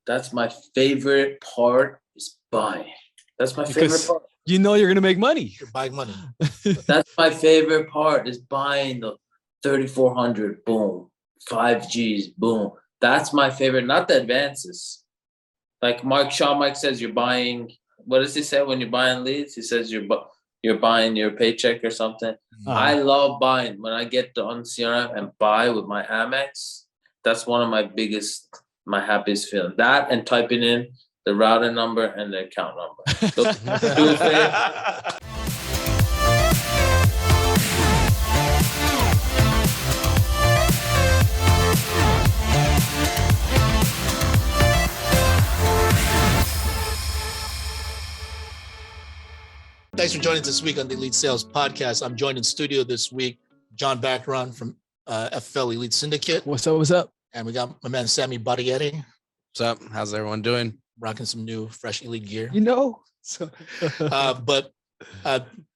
That's my favorite part is buying. That's my favorite part. You know you're gonna make money. You're buying money. That's my favorite part is buying the 3400. Boom, 5Gs. Boom. That's my favorite. Not the advances. Like Sean Mike says, you're buying. What does he say when you're buying leads? He says you're buying your paycheck or something. I love buying. When I get on CRM and buy with my Amex, that's one of my happiest feeling. That and typing in the routing number and the account number. Those two things. Thanks for joining us this week on the Elite Sales Podcast. I'm joined in studio this week, John Bacaron from FFL Elite Syndicate. What's up? What's up? And we got my man, Sammy Barriere. What's up? How's everyone doing? Rocking some new, fresh Elite gear. You know. But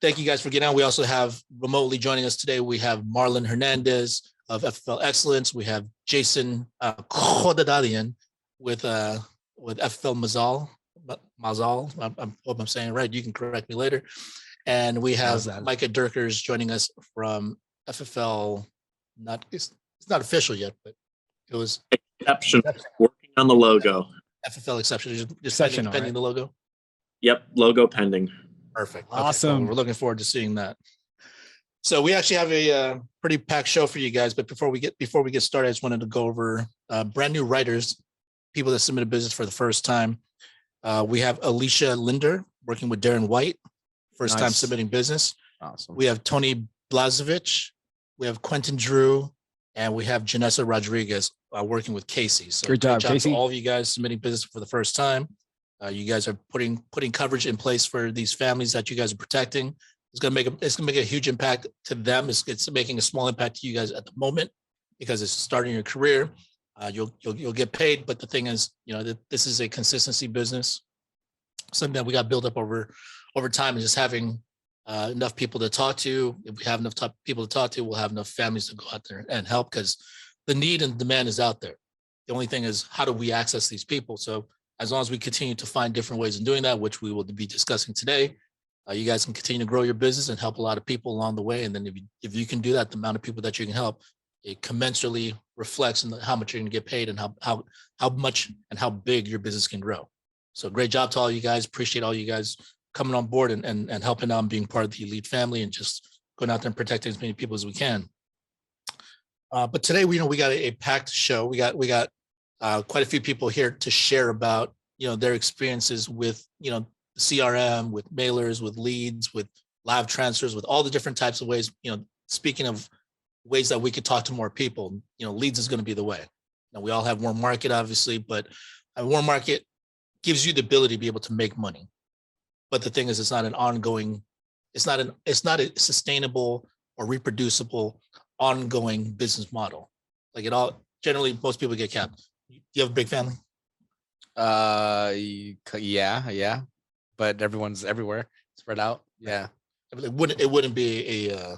thank you guys for getting on. We also have remotely joining us today. We have Marlon Hernandez of FFL Excellence. We have Jason Kodadadian with FFL Mazal. I hope I'm saying it right. You can correct me later. And we have Micah Durkers joining us from FFL. It's not official yet, but it was Exception. Working on the logo. FFL Exception. Just pending right? the logo. Yep, logo pending. Perfect. Awesome. Okay, we're looking forward to seeing that. So we actually have a pretty packed show for you guys. But before we get started, I just wanted to go over brand new writers, people that submitted business for the first time. We have Alicia Linder working with Darren White, first time submitting business. Awesome. We have Tony Blazovich, we have Quentin Drew, and we have Janessa Rodriguez working with Casey. So great job, Casey. to all of you guys submitting business for the first time. You guys are putting coverage in place for these families that you guys are protecting. It's gonna make a huge impact to them. It's making a small impact to you guys at the moment because it's starting your career. You'll get paid, but the thing is, this is a consistency business. Something that we got built up over time, and just having enough people to talk to. If we have enough people to talk to, we'll have enough families to go out there and help because the need and demand is out there. The only thing is, how do we access these people? So as long as we continue to find different ways of doing that, which we will be discussing today, you guys can continue to grow your business and help a lot of people along the way. And then if you can do that, the amount of people that you can help, it commensurately reflects in how much you're going to get paid and how much and how big your business can grow. So great job to all you guys. Appreciate all you guys coming on board and helping out and being part of the Elite family and just going out there and protecting as many people as we can. But today, we got a packed show. We got quite a few people here to share about, their experiences with, CRM, with mailers, with leads, with live transfers, with all the different types of ways, speaking of ways that we could talk to more people, leads is going to be the way. Now, we all have warm market, obviously, but a warm market gives you the ability to be able to make money. But the thing is, it's not a sustainable or reproducible ongoing business model. Like generally, most people get capped. Do you have a big family? Yeah. But everyone's everywhere, spread out. Yeah. It wouldn't be a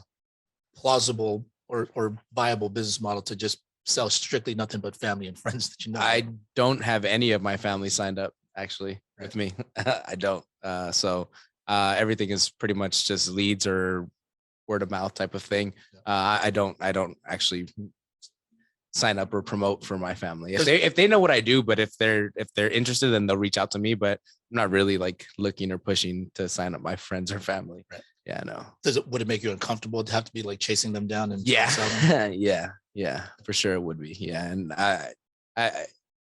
plausible or viable business model to just sell strictly nothing but family and friends that you know. I don't have any of my family signed up actually with me. I don't. So everything is pretty much just leads or word of mouth type of thing. I don't actually sign up or promote for my family. If they know what I do, but if they're interested, then they'll reach out to me. But I'm not really like looking or pushing to sign up my friends or family. Right. Yeah, no. Would it make you uncomfortable to have to be like chasing them down and yeah, for sure it would be. Yeah, and I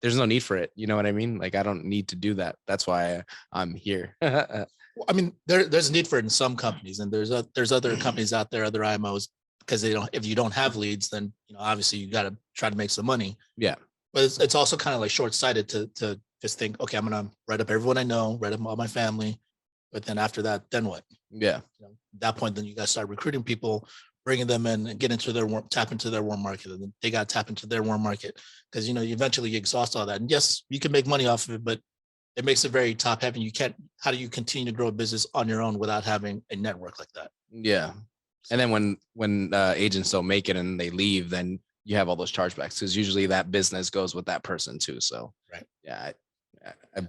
there's no need for it. You know what I mean? Like I don't need to do that. That's why I'm here. Well, I mean, there's a need for it in some companies, and there's other companies out there, other IMOs, because if you don't have leads, then obviously you got to try to make some money. Yeah, but it's also kind of like short-sighted to just think, okay, I'm gonna write up everyone I know, write up all my family, but then after that, then what? Yeah, at that point, then you got to start recruiting people, bringing them in, and tap into their warm market, and then they got to tap into their warm market because eventually you exhaust all that. And yes, you can make money off of it, but it makes it very top heavy. How do you continue to grow a business on your own without having a network like that? Yeah. And then when agents don't make it and they leave, then you have all those chargebacks, because usually that business goes with that person too. So Right. yeah, I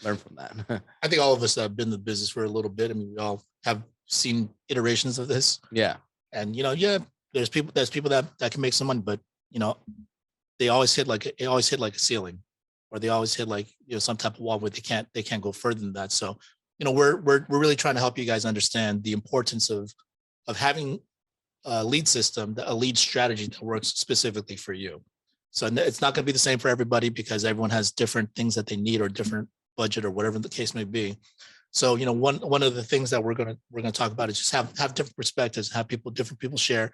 learn from that. I think all of us that have been in the business for a little bit. I mean, we all have seen iterations of this. Yeah. And yeah, there's people that can make some money, but they always hit like a ceiling, or they always hit like some type of wall where they can't go further than that. So we're really trying to help you guys understand the importance of having a lead system, a lead strategy that works specifically for you. So it's not going to be the same for everybody, because everyone has different things that they need, or different budget, or whatever the case may be. So one of the things that we're gonna talk about is just have different perspectives, have different people share.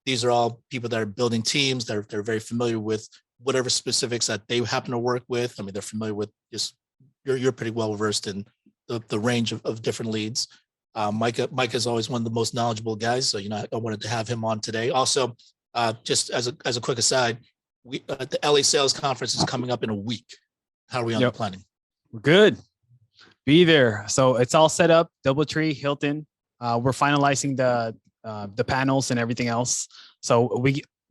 These are all people that are building teams. They're very familiar with whatever specifics that they happen to work with. I mean, they're familiar with just you're pretty well versed in the range of different leads. Micah is always one of the most knowledgeable guys. So I wanted to have him on today. Also, just as a quick aside, the LA Sales Conference is coming up in a week. How are we on the planning? We're good. Be there. So it's all set up. DoubleTree, Hilton. We're finalizing the panels and everything else. So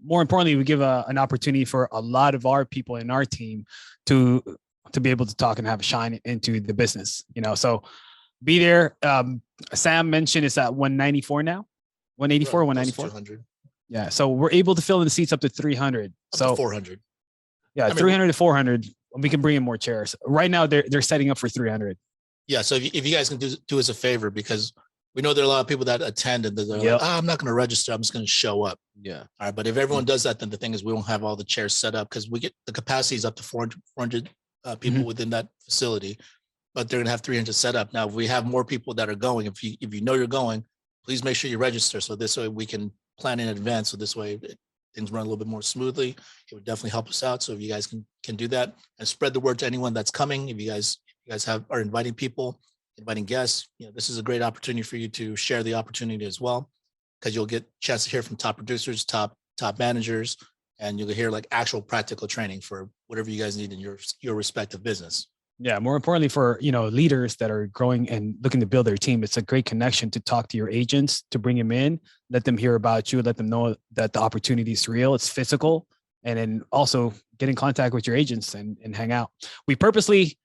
more importantly, we give an opportunity for a lot of our people in our team to be able to talk and have a shine into the business. So be there. Sam mentioned it's at 194 now. 184, 194. 400. Yeah. So we're able to fill in the seats up to 300. Up so to 400. Yeah, 300 to 400. We can bring in more chairs. Right now, they're setting up for 300. Yeah. So if you guys can do us a favor, because we know there are a lot of people that attend and they're like, I'm not going to register. I'm just going to show up. Yeah. All right. But if everyone does that, then the thing is, we don't have all the chairs set up, because we get the capacity is up to 400 people within that facility, but they're going to have 300 set up. Now, if we have more people that are going, if you know you're going, please make sure you register. So this way we can plan in advance. So this way things run a little bit more smoothly. It would definitely help us out. So if you guys can do that and spread the word to anyone that's coming, if you guys are inviting people, inviting guests, this is a great opportunity for you to share the opportunity as well, because you'll get a chance to hear from top producers, top managers, and you'll hear like actual practical training for whatever you guys need in your respective business. Yeah, more importantly for leaders that are growing and looking to build their team, it's a great connection to talk to your agents, to bring them in, let them hear about you, let them know that the opportunity is real, it's physical, and then also get in contact with your agents and hang out. We purposely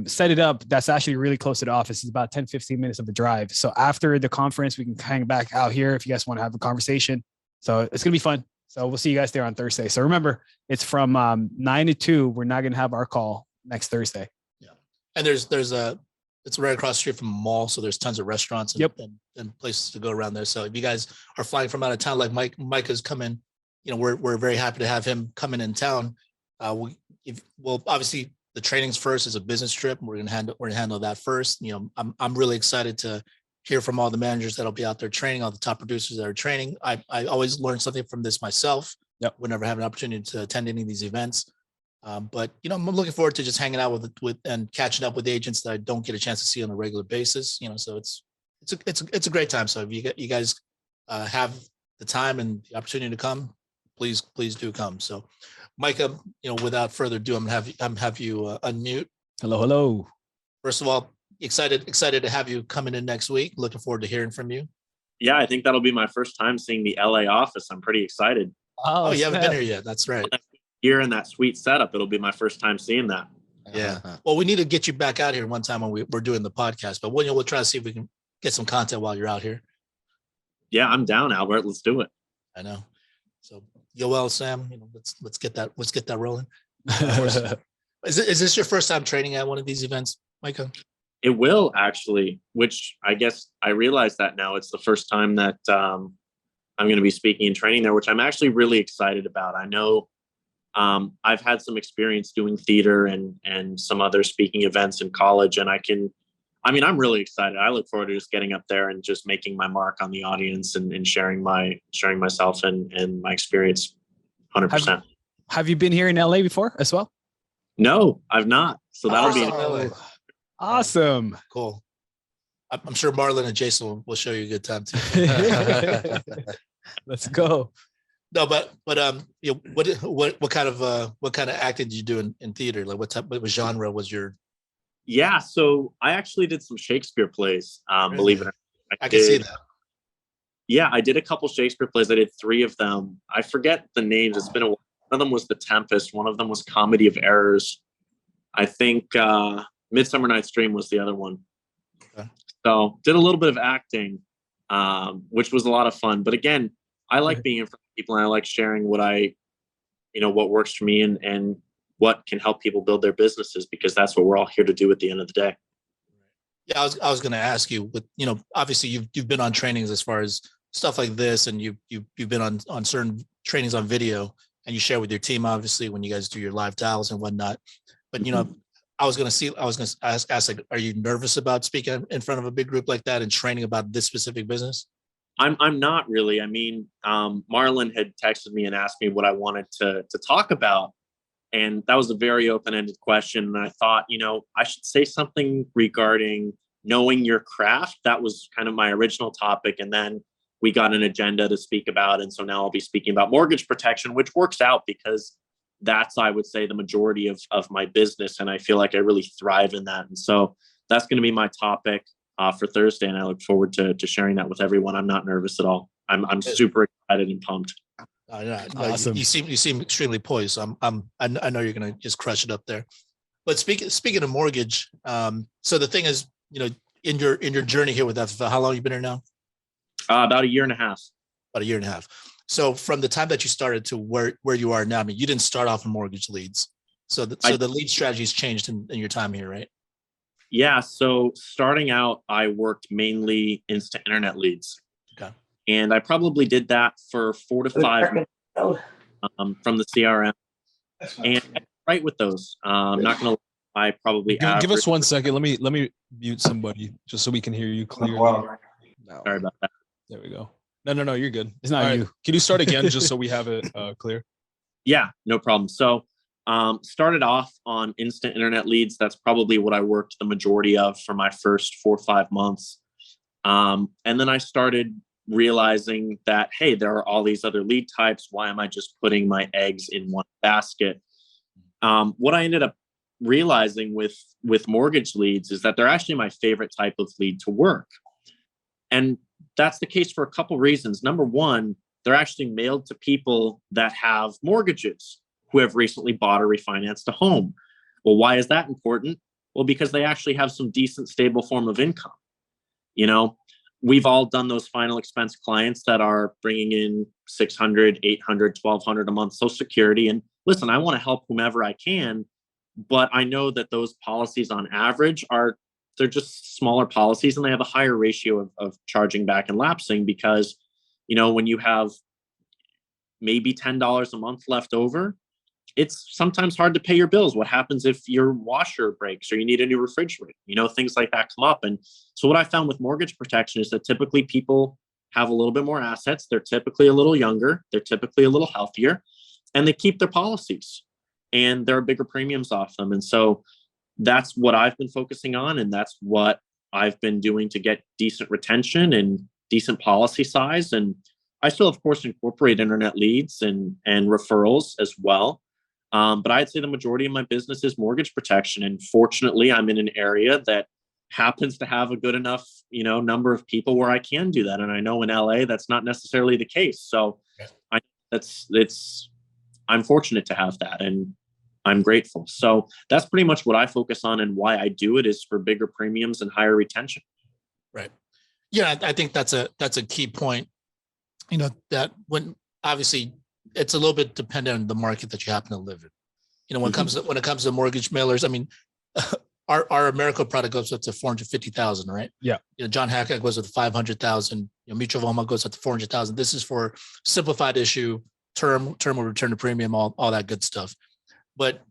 set it up that's actually really close to the office. It's about 10-15 minutes of a drive. So after the conference, we can hang back out here if you guys want to have a conversation. So it's gonna be fun. So we'll see you guys there on Thursday. So remember, it's from 9 to 2. We're not gonna have our call next Thursday. Yeah, and it's right across the street from a mall, so there's tons of restaurants and places to go around there. So if you guys are flying from out of town, like Mike has come in, we're very happy to have him coming in town. Obviously the training's first is a business trip. We're gonna handle that first. I'm really excited to hear from all the managers that'll be out there training, all the top producers that are training. I always learn something from this myself. Whenever I have an opportunity to attend any of these events. But I'm looking forward to just hanging out with and catching up with agents that I don't get a chance to see on a regular basis. So it's a great time. So if you guys have the time and the opportunity to come, please do come. So, Micah, without further ado, I'm gonna have you unmute. Hello. First of all, excited to have you coming in next week. Looking forward to hearing from you. Yeah, I think that'll be my first time seeing the LA office. I'm pretty excited. Oh, you haven't been here yet. That's right. Here in that sweet setup, it'll be my first time seeing that. Yeah. Well, we need to get you back out here one time when we're doing the podcast, but we'll try to see if we can get some content while you're out here. Yeah, I'm down, Albert. Let's do it. I know. So, Yoel, Sam, let's get that rolling. Is this your first time training at one of these events, Micah? It will actually, which I guess I realize that now. It's the first time that I'm going to be speaking and training there, which I'm actually really excited about. I know I've had some experience doing theater and some other speaking events in college, and I'm really excited. I look forward to just getting up there and just making my mark on the audience and sharing myself and my experience 100%. Have you been here in LA before as well? No, I've not. So that'll be awesome. Cool. I'm sure Marlon and Jason will show you a good time too. Let's go. No, but what kind of acting did you do in theater? Like what genre was your? Yeah, so I actually did some Shakespeare plays. Really? Believe it or not, I can see that. Yeah, I did a couple Shakespeare plays. I did 3 of them. I forget the names. It's been a while. One of them was The Tempest. One of them was Comedy of Errors. I think Midsummer Night's Dream was the other one. Okay. So did a little bit of acting, which was a lot of fun. But again, I like being in front of people, and I like sharing what works for me and what can help people build their businesses, because that's what we're all here to do at the end of the day. Yeah, I was going to ask you, but obviously you've been on trainings as far as stuff like this, and you've been on certain trainings on video, and you share with your team, obviously, when you guys do your live dials and whatnot. But I was going to ask, like, are you nervous about speaking in front of a big group like that and training about this specific business? I'm not really. I mean, Marlon had texted me and asked me what I wanted to talk about. And that was a very open-ended question. And I thought, I should say something regarding knowing your craft. That was kind of my original topic. And then we got an agenda to speak about. And so now I'll be speaking about mortgage protection, which works out because that's, I would say, the majority of my business. And I feel like I really thrive in that. And so that's going to be my topic for Thursday. And I look forward to sharing that with everyone. I'm not nervous at all. I'm super excited and pumped. No, Awesome. You seem extremely poised. So I know you're going to just crush it up there. But speaking of mortgage, so the thing is, in your journey here with FFL, how long have you been here now? About a year and a half. About a year and a half. So from the time that you started to where you are now, I mean, you didn't start off in mortgage leads. So the lead strategies changed in your time here, right? Yeah. So starting out, I worked mainly instant internet leads. Okay. And I probably did that for 4 to 5 months from the CRM. And I write with those. I'm not going to lie, I probably give us 1 second. Let me mute somebody just so we can hear you clearly. No. Sorry about that. There we go. No, you're good. It's not All you. right. Can you start again just so we have it clear? Yeah, no problem. So started off on instant internet leads. That's probably what I worked the majority of for my first 4 or 5 months. And then I started realizing that, hey, there are all these other lead types. Why am I just putting my eggs in one basket? What I ended up realizing with mortgage leads is that they're actually my favorite type of lead to work. And that's the case for a couple reasons. Number one, they're actually mailed to people that have mortgages who have recently bought or refinanced a home. Well, why is that important? Well, because they actually have some decent, stable form of income. We've all done those final expense clients that are bringing in $600, $800, $1,200 a month Social Security. And listen, I want to help whomever I can, but I know that those policies on average they're just smaller policies, and they have a higher ratio of charging back and lapsing because, when you have maybe $10 a month left over, it's sometimes hard to pay your bills. What happens if your washer breaks or you need a new refrigerator? Things like that come up. And so what I found with mortgage protection is that typically people have a little bit more assets. They're typically a little younger. They're typically a little healthier, and they keep their policies, and there are bigger premiums off them. And so that's what I've been focusing on. And that's what I've been doing to get decent retention and decent policy size. And I still, of course, incorporate internet leads and referrals as well. But I'd say the majority of my business is mortgage protection. And fortunately, I'm in an area that happens to have a good enough, number of people where I can do that. And I know in LA, that's not necessarily the case. So I'm fortunate to have that, and I'm grateful. So that's pretty much what I focus on, and why I do it is for bigger premiums and higher retention. Right. Yeah. I think that's a key point, that when obviously it's a little bit dependent on the market that you happen to live in. When it comes to mortgage mailers, I mean, our Americo product goes up to 450,000, right? Yeah. John Hancock goes up to 500,000. Mutual of Omaha goes up to 400,000. This is for simplified issue, term or return to premium, all that good stuff. But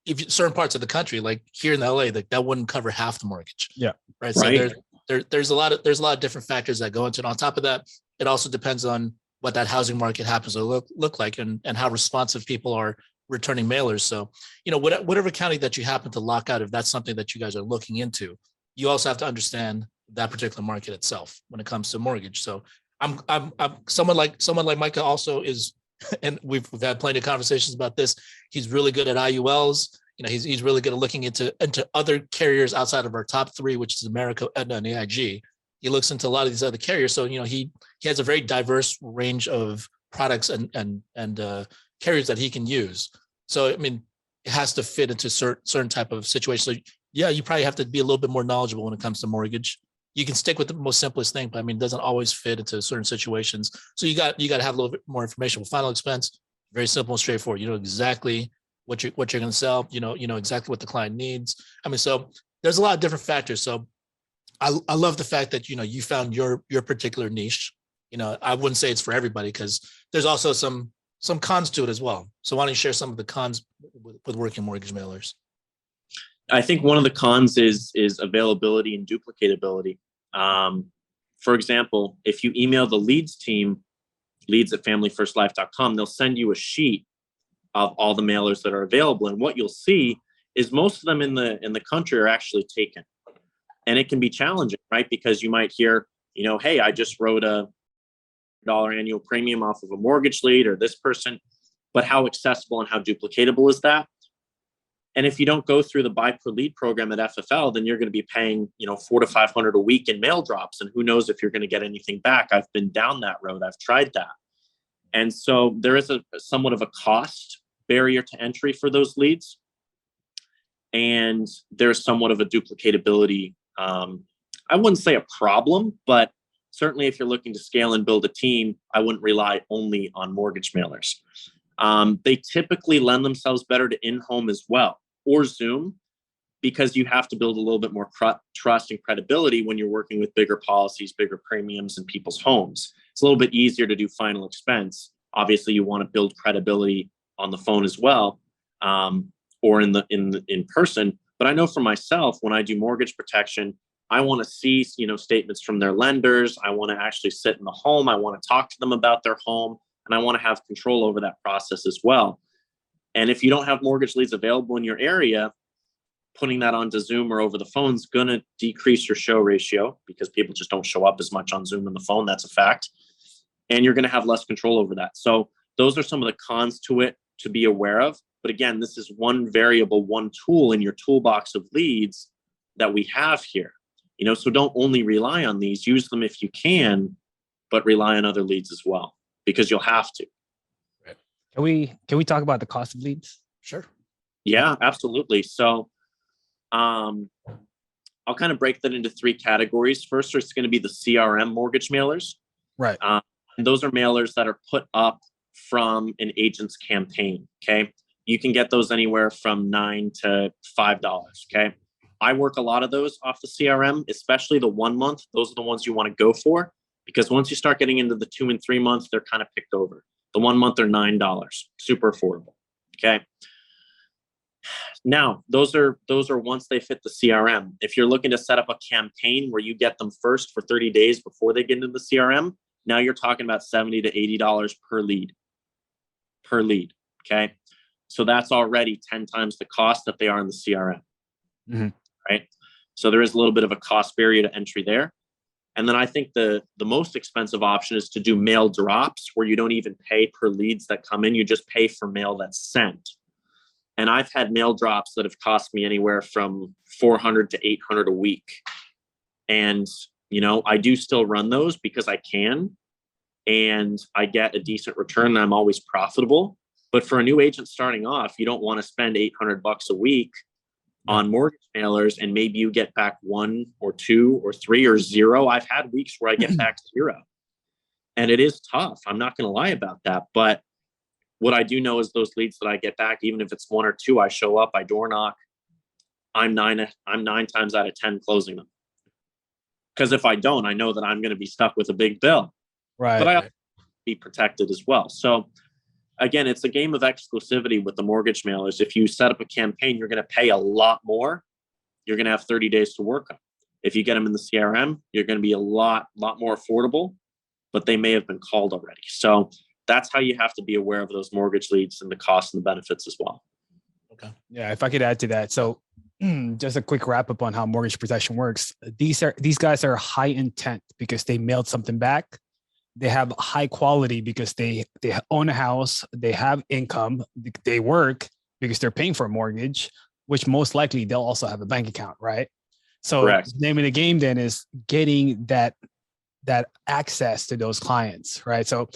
if certain parts of the country, like here in LA, that wouldn't cover half the mortgage. Yeah. Right. So there's a lot of different factors that go into it. On top of that, it also depends on what that housing market happens to look like and how responsive people are returning mailers. So, whatever county that you happen to lock out, if that's something that you guys are looking into, you also have to understand that particular market itself when it comes to mortgage. So I'm someone like Micah also is, and we've had plenty of conversations about this. He's really good at IULs. He's really good at looking into other carriers outside of our top 3, which is America, Aetna, and AIG. he looks into a lot of these other carriers. So, he has a very diverse range of products and carriers that he can use. So, I mean, it has to fit into certain type of situation. So yeah, you probably have to be a little bit more knowledgeable when it comes to mortgage. You can stick with the most simplest thing, but I mean, it doesn't always fit into certain situations. So you got to have a little bit more information. With final expense, very simple and straightforward. You know exactly what you're going to sell. You know exactly what the client needs. I mean, so there's a lot of different factors. So I love the fact that, you found your particular niche. I wouldn't say it's for everybody, because there's also some cons to it as well. So why don't you share some of the cons with working mortgage mailers? I think one of the cons is availability and duplicatability. For example, if you email the leads team, leads@familyfirstlife.com, they'll send you a sheet of all the mailers that are available. And what you'll see is most of them in the country are actually taken. And it can be challenging, right? Because you might hear, hey, I just wrote a $1 annual premium off of a mortgage lead or this person, but how accessible and how duplicatable is that? And if you don't go through the buy per lead program at FFL, then you're going to be paying, $400 to $500 a week in mail drops. And who knows if you're going to get anything back. I've been down that road. I've tried that. And so there is a somewhat of a cost barrier to entry for those leads. And there's somewhat of a duplicatability. I wouldn't say a problem, but certainly if you're looking to scale and build a team, I wouldn't rely only on mortgage mailers. They typically lend themselves better to in-home as well, or Zoom, because you have to build a little bit more trust and credibility when you're working with bigger policies, bigger premiums in people's homes. It's a little bit easier to do final expense. Obviously, you want to build credibility on the phone as well, or in person. But I know for myself, when I do mortgage protection, I want to see, statements from their lenders. I want to actually sit in the home. I want to talk to them about their home, and I want to have control over that process as well. And if you don't have mortgage leads available in your area, putting that onto Zoom or over the phone is going to decrease your show ratio, because people just don't show up as much on Zoom and the phone. That's a fact. And you're going to have less control over that. So those are some of the cons to it to be aware of. But again, this is one variable, one tool in your toolbox of leads that we have here. So don't only rely on these, use them if you can, but rely on other leads as well, because you'll have to. Can we talk about the cost of leads? Sure. Yeah, absolutely. So I'll kind of break that into three categories. First, it's going to be the CRM mortgage mailers. Right. And those are mailers that are put up from an agent's campaign. Okay. You can get those anywhere from $9 to $5. Okay. I work a lot of those off the CRM, especially the 1 month. Those are the ones you want to go for, because once you start getting into the 2 and 3 months, they're kind of picked over. The 1 month are $9, super affordable. Okay. Now, those are once they fit the CRM. If you're looking to set up a campaign where you get them first for 30 days before they get into the CRM, now you're talking about $70 to $80 per lead. Okay. So that's already 10 times the cost that they are in the CRM. Mm-hmm. Right. So there is a little bit of a cost barrier to entry there. And then I think the most expensive option is to do mail drops, where you don't even pay per leads that come in. You just pay for mail that's sent. And I've had mail drops that have cost me anywhere from $400 to $800 a week. And, I do still run those because I can, and I get a decent return, and I'm always profitable. But for a new agent starting off, you don't want to spend $800 a week on mortgage mailers, and maybe you get back 1 or 2 or 3 or 0. I've had weeks where I get back 0, and it is tough. I'm not going to lie about that. But what I do know is those leads that I get back, even if it's 1 or 2, I show up, I door knock, I'm 9 times out of 10 closing them. Because if I don't, I know that I'm going to be stuck with a big bill. Right. But I be protected as well. So again, it's a game of exclusivity with the mortgage mailers. If you set up a campaign, you're going to pay a lot more. You're going to have 30 days to work on. If you get them in the CRM, you're going to be a lot more affordable, but they may have been called already. So that's how you have to be aware of those mortgage leads and the costs and the benefits as well. Okay. Yeah, if I could add to that. So just a quick wrap up on how mortgage protection works. These guys are high intent because they mailed something back. They have high quality because they own a house, they have income, they work because they're paying for a mortgage, which most likely they'll also have a bank account, right? So Correct. the name of the game then is getting that access to those clients, right? So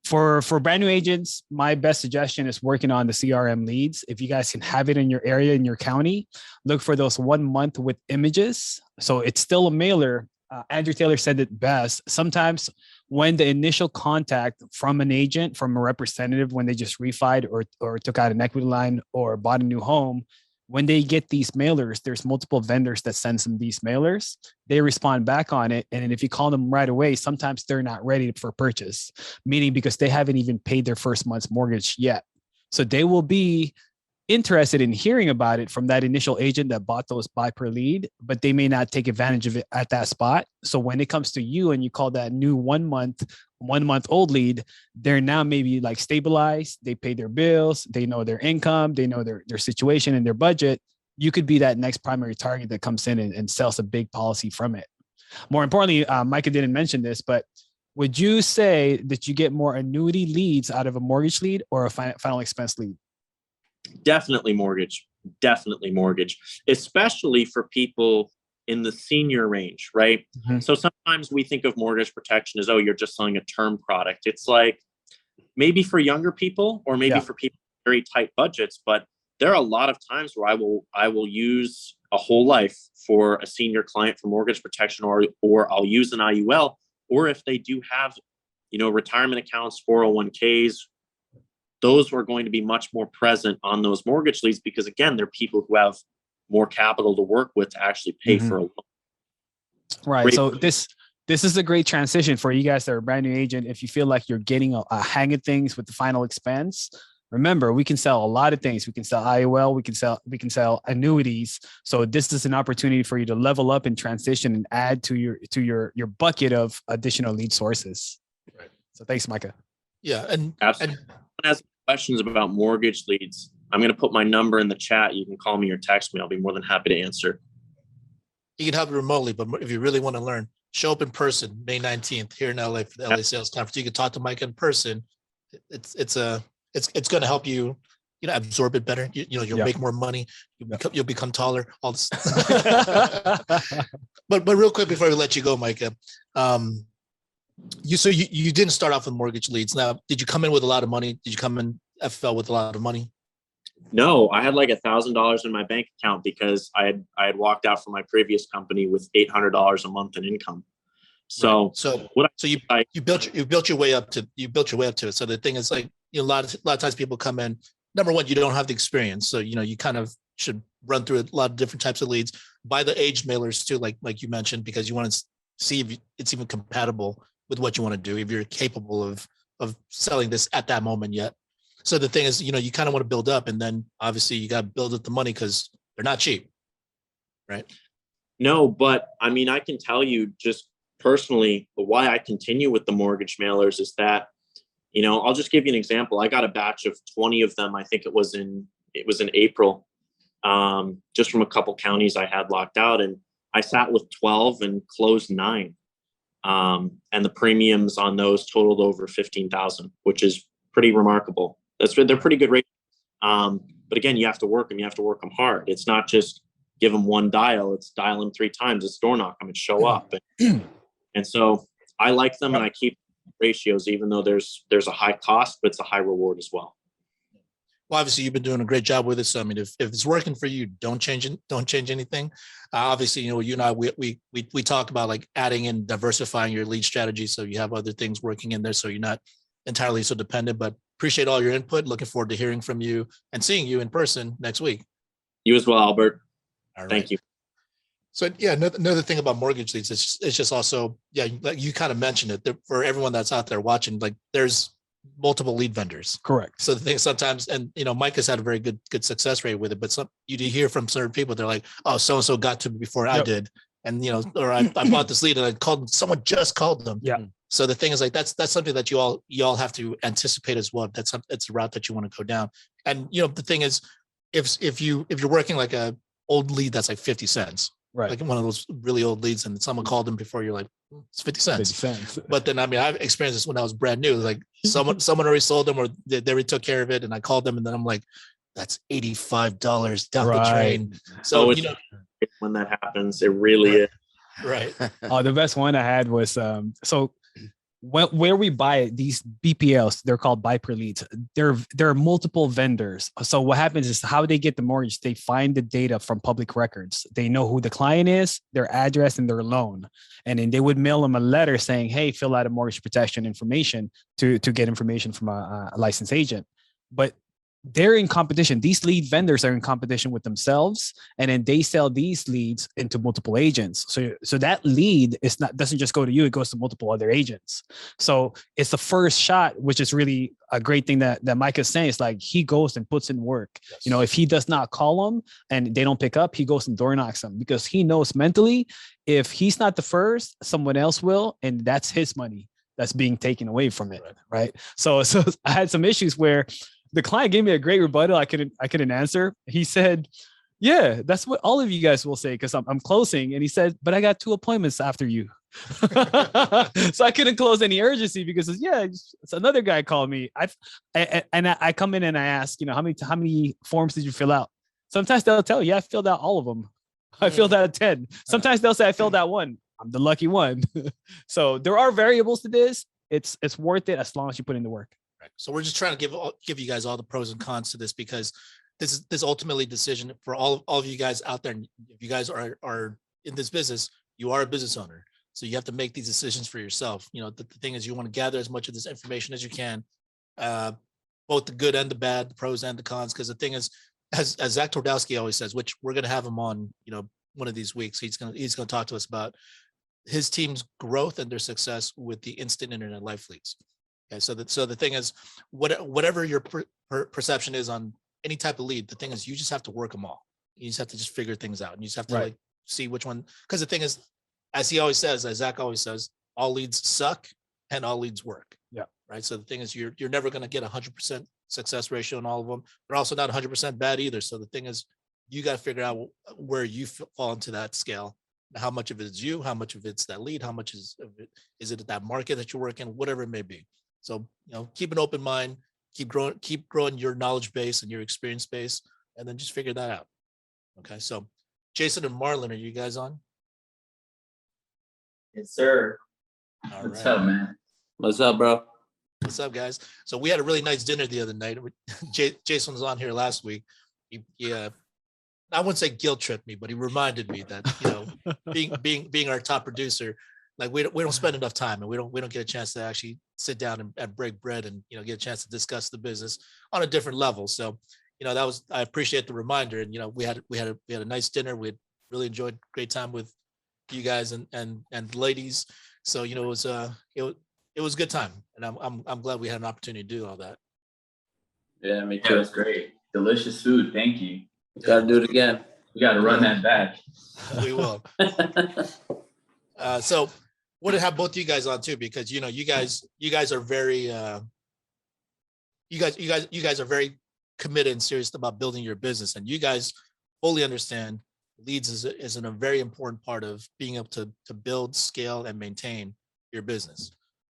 for brand new agents, my best suggestion is working on the CRM leads. If you guys can have it in your area, in your county, look for those 1 month with images. So it's still a mailer. Andrew Taylor said it best. Sometimes when the initial contact from an agent, from a representative, when they just refied or took out an equity line or bought a new home, when they get these mailers, there's multiple vendors that sends them these mailers. They respond back on it. And if you call them right away, sometimes they're not ready for purchase, meaning because they haven't even paid their first month's mortgage yet. So they will be interested in hearing about it from that initial agent that bought those buy per lead, but they may not take advantage of it at that spot. So when it comes to you and you call that new 1 month old lead, they're now maybe like stabilized. They pay their bills. They know their income. They know their situation and their budget. You could be that next primary target that comes in and sells a big policy from it. More importantly, Micah didn't mention this, but would you say that you get more annuity leads out of a mortgage lead or a final expense lead? Definitely mortgage, especially for people in the senior range, right? Mm-hmm. So sometimes we think of mortgage protection as, oh, you're just selling a term product. It's like maybe for younger people or maybe for people with very tight budgets, but there are a lot of times where I will use a whole life for a senior client for mortgage protection, or I'll use an IUL, or if they do have, retirement accounts, 401ks, those are going to be much more present on those mortgage leads because, again, they're people who have more capital to work with to actually pay for a loan. Right. Great. So this is a great transition for you guys that are a brand new agent. If you feel like you're getting a hang of things with the final expense, remember, we can sell a lot of things. We can sell IOL, we can sell annuities. So this is an opportunity for you to level up and transition and add to your bucket of additional lead sources. Right. So thanks, Micah. Yeah. And Absolutely. Ask questions about mortgage leads. I'm going to put my number in the chat. You can call me or text me. I'll be more than happy to answer. you can help it remotely, but if you really want to learn, show up in person May 19th here in LA for the LA Sales Conference. You can talk to Mike in person. It's going to help you, absorb it better. You'll make more money. You'll become taller. All this. but real quick before we let you go, Micah, you didn't start off with mortgage leads. Now, did you come in with a lot of money? Did you come in FFL with a lot of money? No, I had like $1,000 in my bank account because I had walked out from my previous company with $800 a month in income. So, right. You built your way up to it. So the thing is, like, a lot of times people come in. Number one, you don't have the experience, so you kind of should run through a lot of different types of leads. Buy the aged mailers too, like you mentioned, because you want to see if it's even compatible with what you want to do, if you're capable of selling this at that moment yet. So the thing is, you kind of want to build up, and then obviously you got to build up the money because they're not cheap, right? No, but I mean, I can tell you just personally why I continue with the mortgage mailers is that, I'll just give you an example. I got a batch of 20 of them. I think it was in April, just from a couple counties I had locked out, and I sat with 12 and closed 9. And the premiums on those totaled over 15,000, which is pretty remarkable. They're pretty good rates. But again, you have to work them. You have to work them hard. It's not just give them one dial. It's dial them 3 times. It's door knock them and show up. And so I like them, and I keep ratios, even though there's a high cost, but it's a high reward as well. Well, obviously you've been doing a great job with it. So I mean, if it's working for you, don't change anything. Obviously, you and I, we talk about like adding and diversifying your lead strategy, so you have other things working in there, so you're not entirely so dependent. But appreciate all your input. Looking forward to hearing from you and seeing you in person next week. You as well, Albert. All right. Thank you. So yeah, another thing about mortgage leads, it's just also, like you kind of mentioned it, for everyone that's out there watching, like there's multiple lead vendors. Correct. So the thing sometimes, and Mike has had a very good success rate with it, but you do hear from certain people, they're like, oh, so-and-so got to me before I did. And, or I bought this lead and I called them, someone just called them. Yeah. So the thing is, like, that's something that you all have to anticipate as well. It's a route that you want to go down. And, the thing is, if you're working like a old lead, that's like 50 cents. Right. Like one of those really old leads, and someone called them before, you're like, it's 50 cents. But then, I mean, I've experienced this when I was brand new. Like someone already sold them, or they already took care of it, and I called them, and then I'm like, that's $85 down the drain. So when that happens. It really is. Right. Oh, the best one I had was so where we buy these BPLs, they're called buy per leads. There are multiple vendors. So what happens is how they get the mortgage. They find the data from public records. They know who the client is, their address, and their loan, and then they would mail them a letter saying, "Hey, fill out a mortgage protection information to get information from a licensed agent." But they're in competition. These lead vendors are in competition with themselves, and then they sell these leads into multiple agents. So that lead doesn't just go to you; it goes to multiple other agents. So it's the first shot, which is really a great thing that Mike is saying. It's like he goes and puts in work. Yes. You know, if he does not call them and they don't pick up, he goes and door knocks them because he knows mentally if he's not the first, someone else will, and that's his money that's being taken away from it, right? So I had some issues where the client gave me a great rebuttal. I couldn't answer. He said, "Yeah, that's what all of you guys will say because I'm closing." And he said, "But I got 2 appointments after you." So I couldn't close any urgency because it's another guy called me. I come in and I ask, how many forms did you fill out? Sometimes they'll tell you, "Yeah, I filled out all of them. I filled out 10." Sometimes they'll say, "I filled out 1. I'm the lucky one." So there are variables to this. It's worth it as long as you put in the work. Right. So we're just trying to give you guys all the pros and cons to this because this is ultimately a decision for all of you guys out there. If you guys are in this business, you are a business owner. So you have to make these decisions for yourself. The thing is you want to gather as much of this information as you can, both the good and the bad, the pros and the cons. Because the thing is, as Zach Twardowski always says, which we're going to have him on, one of these weeks, he's going to talk to us about his team's growth and their success with the instant internet live fleets. Okay, so the thing is, whatever your perception is on any type of lead, the thing is you just have to work them all. You just have to just figure things out, and you just have to like see which one. Because the thing is, as he always says, as Zach always says, all leads suck and all leads work. Yeah. Right. So the thing is, you're never going to get 100% success ratio in all of them. They're also not 100% bad either. So the thing is, you got to figure out where you fall into that scale. How much of it is you? How much of it's that lead? How much is it that market that you're working? Whatever it may be. So, keep an open mind, keep growing your knowledge base and your experience base, and then just figure that out. Okay. So Jason and Marlon, are you guys on? Yes, sir. All What's right. up, man? What's up, bro? What's up, guys? So we had a really nice dinner the other night. Jason was on here last week. He I wouldn't say guilt tripped me, but he reminded me that, being our top producer, like we don't spend enough time and we don't get a chance to actually sit down and break bread and get a chance to discuss the business on a different level. So I appreciate the reminder, and we had a nice dinner. We had really enjoyed great time with you guys and ladies. So it was a good time, and I'm glad we had an opportunity to do all that. Yeah, me Yeah, it too. was great. Delicious food. Thank you. Gotta do it again. We got to run that back. We will. So want to have both of you guys on too, because you guys are very you guys are very committed and serious about building your business, and you guys fully understand leads is a very important part of being able to build, scale, and maintain your business.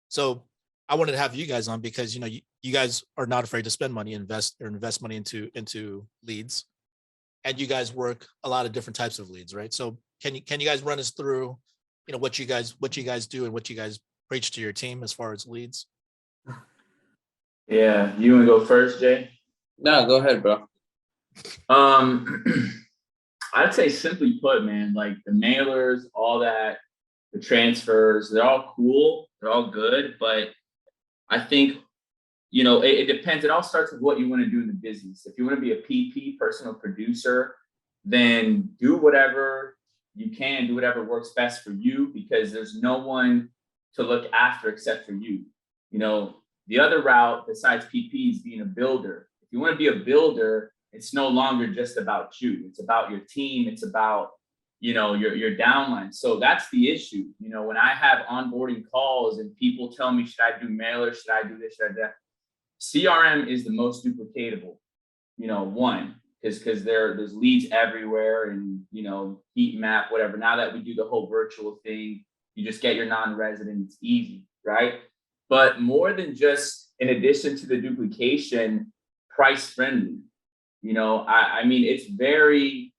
So I wanted to have you guys on because you guys are not afraid to spend money, invest money into leads, and you guys work a lot of different types of leads, right? So can you guys run us through what you guys do and what you guys preach to your team as far as leads? Yeah, you want to go first, Jay? No, go ahead, bro. I'd say simply put, man, like the mailers, all that, the transfers, they're all cool, they're all good, but I think it depends. It all starts with what you want to do in the business. If you want to be a PP, personal producer, then do whatever you can, do whatever works best for you, because there's no one to look after except for you. The other route besides PP is being a builder. If you want to be a builder, it's no longer just about you. It's about your team. It's about, your downline. So that's the issue. When I have onboarding calls and people tell me, should I do mailers? Should I do this? Should I do that? CRM is the most duplicatable, one, because there's leads everywhere and, heat map, whatever. Now that we do the whole virtual thing, you just get your non-resident, it's easy, right? But more than just, in addition to the duplication, price friendly. I mean, it's very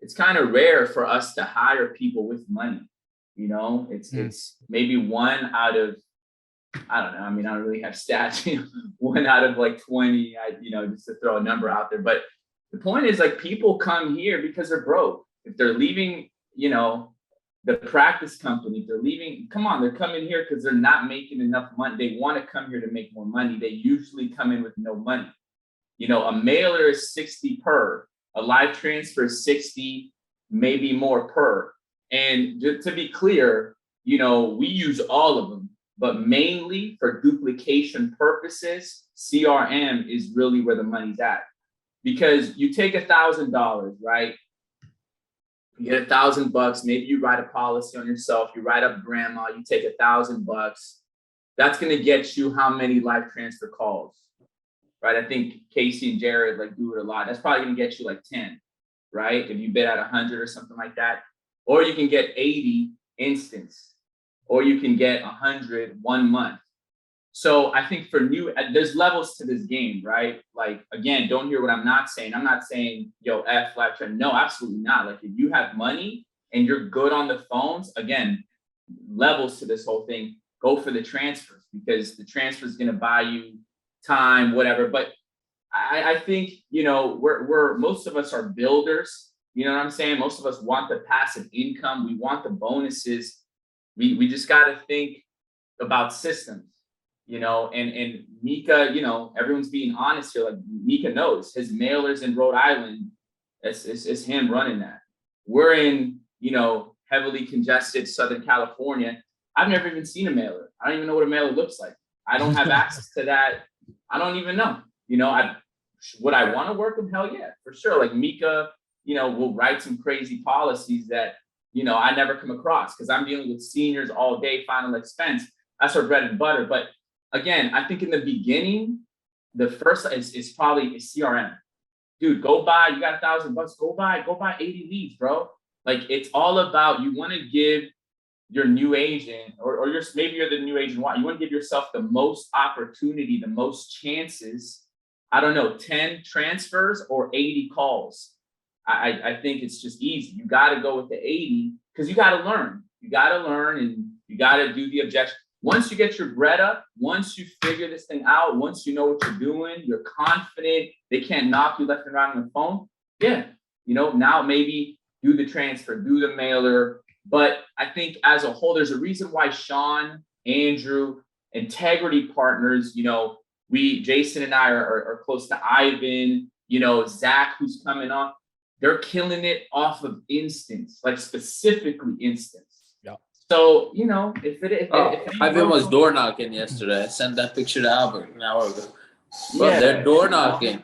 it's kind of rare for us to hire people with money. You know, it's maybe one out of, I don't know. I mean, I don't really have stats, you know, 1 out of like 20, you know, just to throw a number out there. But the point is, like, people come here because they're broke. If they're leaving, you know, the practice company, if they're leaving, come on, they're coming here because they're not making enough money. They want to come here to make more money. They usually come in with no money. You know, a mailer is 60 per, a live transfer is 60, maybe more per. And just to be clear, you know, we use all of them, but mainly for duplication purposes, CRM is really where the money's at. Because you take $1,000, right? You get $1,000, maybe you write a policy on yourself, you write up grandma, you take $1,000. That's gonna get you how many live transfer calls, right? I think Casey and Jared like do it a lot. That's probably gonna get you like 10, right? If you bid at 100 or something like that. Or you can get 80 instance, or you can get 100 1 month. So I think for new, there's levels to this game, right? Like, again, don't hear what I'm not saying. I'm not saying, yo, F live transfer. No, absolutely not. Like, if you have money and you're good on the phones, again, levels to this whole thing, go for the transfers, because the transfer is going to buy you time, whatever. But I think, you know, we're most of us are builders. You know what I'm saying? Most of us want the passive income. We want the bonuses. We just got to think about systems. You know, and Mika, you know, everyone's being honest here. Like, Mika knows his mailers in Rhode Island, it's him running that. We're in, you know, heavily congested Southern California. I've never even seen a mailer. I don't even know what a mailer looks like. I don't have access to that. I don't even know. You know, would I want to work with? Hell yeah, for sure. Like, Mika, you know, will write some crazy policies that, you know, I never come across, because I'm dealing with seniors all day, final expense. That's our bread and butter. But again, I think in the beginning, the first is probably a CRM. Dude, go buy, you got $1,000, go buy 80 leads, bro. Like, it's all about, you want to give your new agent, or maybe you're the new agent, you want to give yourself the most opportunity, the most chances. I don't know, 10 transfers or 80 calls. I think it's just easy. You got to go with the 80, because you got to learn. You got to learn, and you got to do the objection. Once you get your bread up, once you figure this thing out, once you know what you're doing, you're confident, they can't knock you left and right on the phone. Yeah, you know, now maybe do the transfer, do the mailer. But I think as a whole, there's a reason why Sean, Andrew, Integrity Partners, you know, Jason and I are close to Ivan, you know, Zach, who's coming on. They're killing it off of instance, like specifically instance. So, you know, if Ivan was door knocking yesterday. I sent that picture to Albert an hour ago. Bro, yeah, they're door knocking.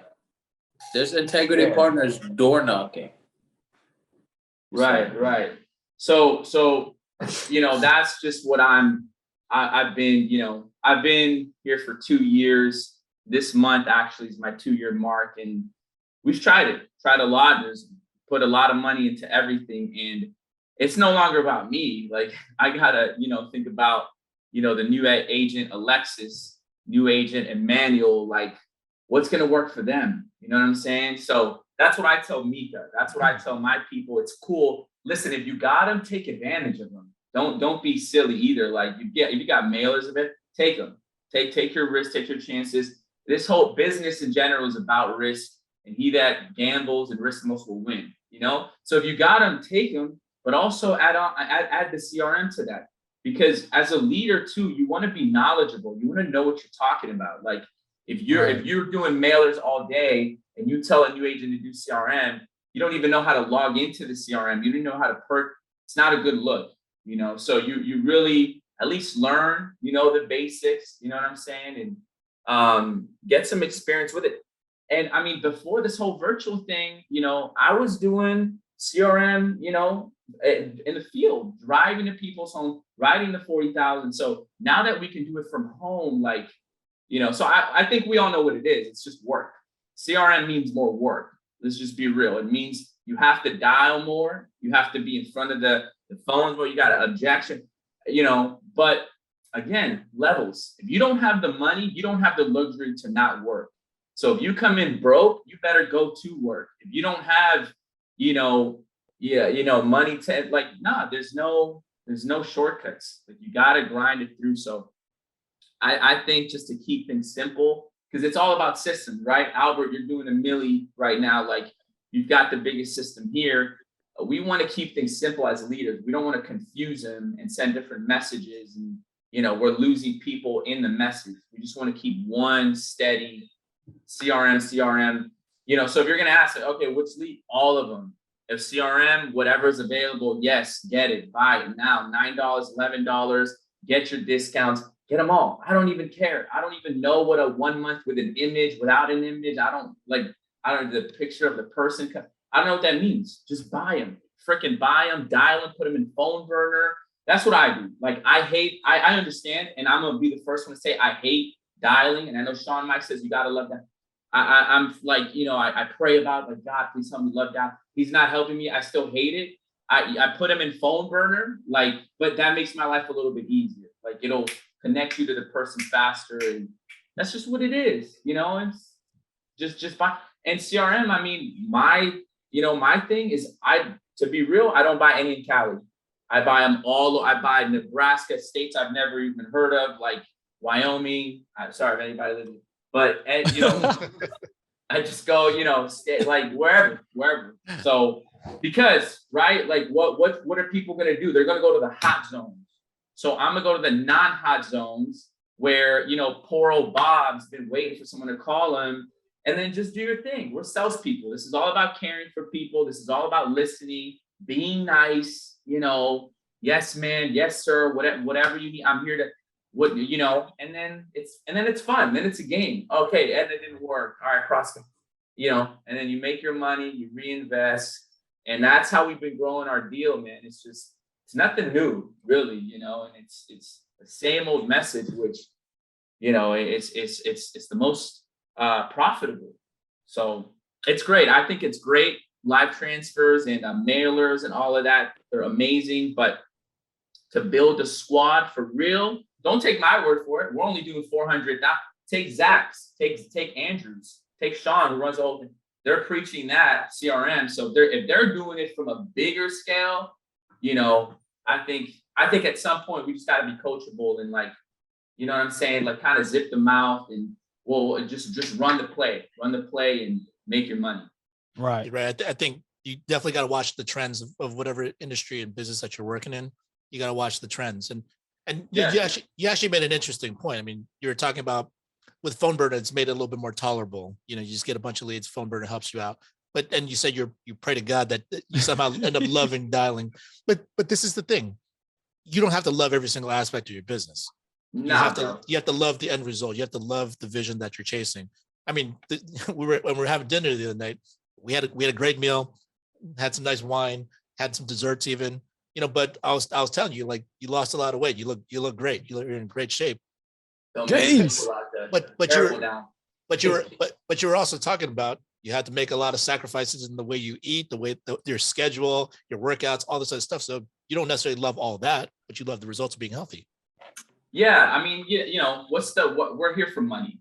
There's Integrity Partners door knocking. Right. So, you know, that's just what I've been, you know, I've been here for 2 years. This month actually is my 2-year mark, and we've tried a lot. There's put a lot of money into everything, and it's no longer about me. Like, I gotta, you know, think about, you know, the new agent Alexis, new agent Emmanuel, like, what's gonna work for them? You know what I'm saying? So that's what I tell Mika. That's what I tell my people. It's cool. Listen, if you got them, take advantage of them. Don't be silly either. Like, if you got mailers of it, take them. Take your risk, take your chances. This whole business in general is about risk, and he that gambles and risks the most will win. You know? So if you got them, take them. But also add the CRM to that, because as a leader too, you want to be knowledgeable. You want to know what you're talking about. Like, if you're doing mailers all day and you tell a new agent to do CRM, you don't even know how to log into the CRM. You don't know how to it's not a good look, you know. So you really at least learn, you know, the basics. You know what I'm saying, and get some experience with it. And I mean, before this whole virtual thing, you know, I was doing CRM, you know, in the field, driving to people's home, writing the 40,000. So now that we can do it from home, like, you know, so I think we all know what it is. It's just work. CRM means more work. Let's just be real. It means you have to dial more. You have to be in front of the phones where you got an objection, you know. But again, levels. If you don't have the money, you don't have the luxury to not work. So if you come in broke, you better go to work. If you don't have, you know, yeah, money to like, nah, there's no shortcuts. Like you gotta grind it through. So I think just to keep things simple, because it's all about systems, right? Albert, you're doing a milli right now. Like you've got the biggest system here. We want to keep things simple as leaders. We don't want to confuse them and send different messages. And, we're losing people in the message. We just want to keep one steady CRM. So if you're going to ask, okay, which lead? All of them. If CRM, whatever's available, yes, get it, buy it now. $9, $11, get your discounts, get them all. I don't even care. I don't even know what a 1 month with an image, without an image. I don't the picture of the person. I don't know what that means. Just buy them, freaking buy them, dial them, put them in phone burner. That's what I do. Like I understand. And I'm going to be the first one to say, I hate dialing. And I know Sean Mike says, you got to love that. I'm like, I pray about like, God, please help me love God. He's not helping me. I still hate it. I put him in phone burner, like, but that makes my life a little bit easier. Like it'll connect you to the person faster. And that's just what it is, it's just by, and CRM. I mean, my thing is to be real, I don't buy any in Cali. I buy them all. I buy Nebraska, states I've never even heard of, like Wyoming. Sorry if anybody lives in. But I just go, like wherever. So because right, like what are people gonna do? They're gonna go to the hot zones. So I'm gonna go to the non-hot zones where poor old Bob's been waiting for someone to call him, and then just do your thing. We're salespeople. This is all about caring for people. This is all about listening, being nice. Yes, man, yes, sir. Whatever you need, I'm here to. And then it's fun. Then it's a game. Okay, and it didn't work. All right, cross. And then you make your money, you reinvest, and that's how we've been growing our deal, man. It's nothing new, really, and it's the same old message, which, it's the most profitable. So it's great. I think it's great. Live transfers and mailers and all of that, they're amazing. But to build a squad for real. Don't take my word for it. We're only doing 400 now. Take Zach's, take Andrew's, take Sean, who runs the whole thing. They're preaching that CRM. So if they're doing it from a bigger scale, I think at some point we just got to be coachable and like, what I'm saying, like kind of zip the mouth and just run the play and make your money. Right. Right. I think you definitely got to watch the trends of whatever industry and business that you're working in. You got to watch the trends and yeah. you actually made an interesting point. I mean, you were talking about with phone burner, it's made it a little bit more tolerable. You just get a bunch of leads, phone burner helps you out. And you said you pray to God that you somehow end up loving dialing. But this is the thing. You don't have to love every single aspect of your business. You have to love the end result. You have to love the vision that you're chasing. I mean, when we were having dinner the other night, we had a great meal, had some nice wine, had some desserts even. But I was telling you, like, you lost a lot of weight. You look great. You're in great shape. James, but you were also talking about you had to make a lot of sacrifices in the way you eat, your schedule, your workouts, all this other stuff. So you don't necessarily love all that, but you love the results of being healthy. Yeah, I mean, we're here for money.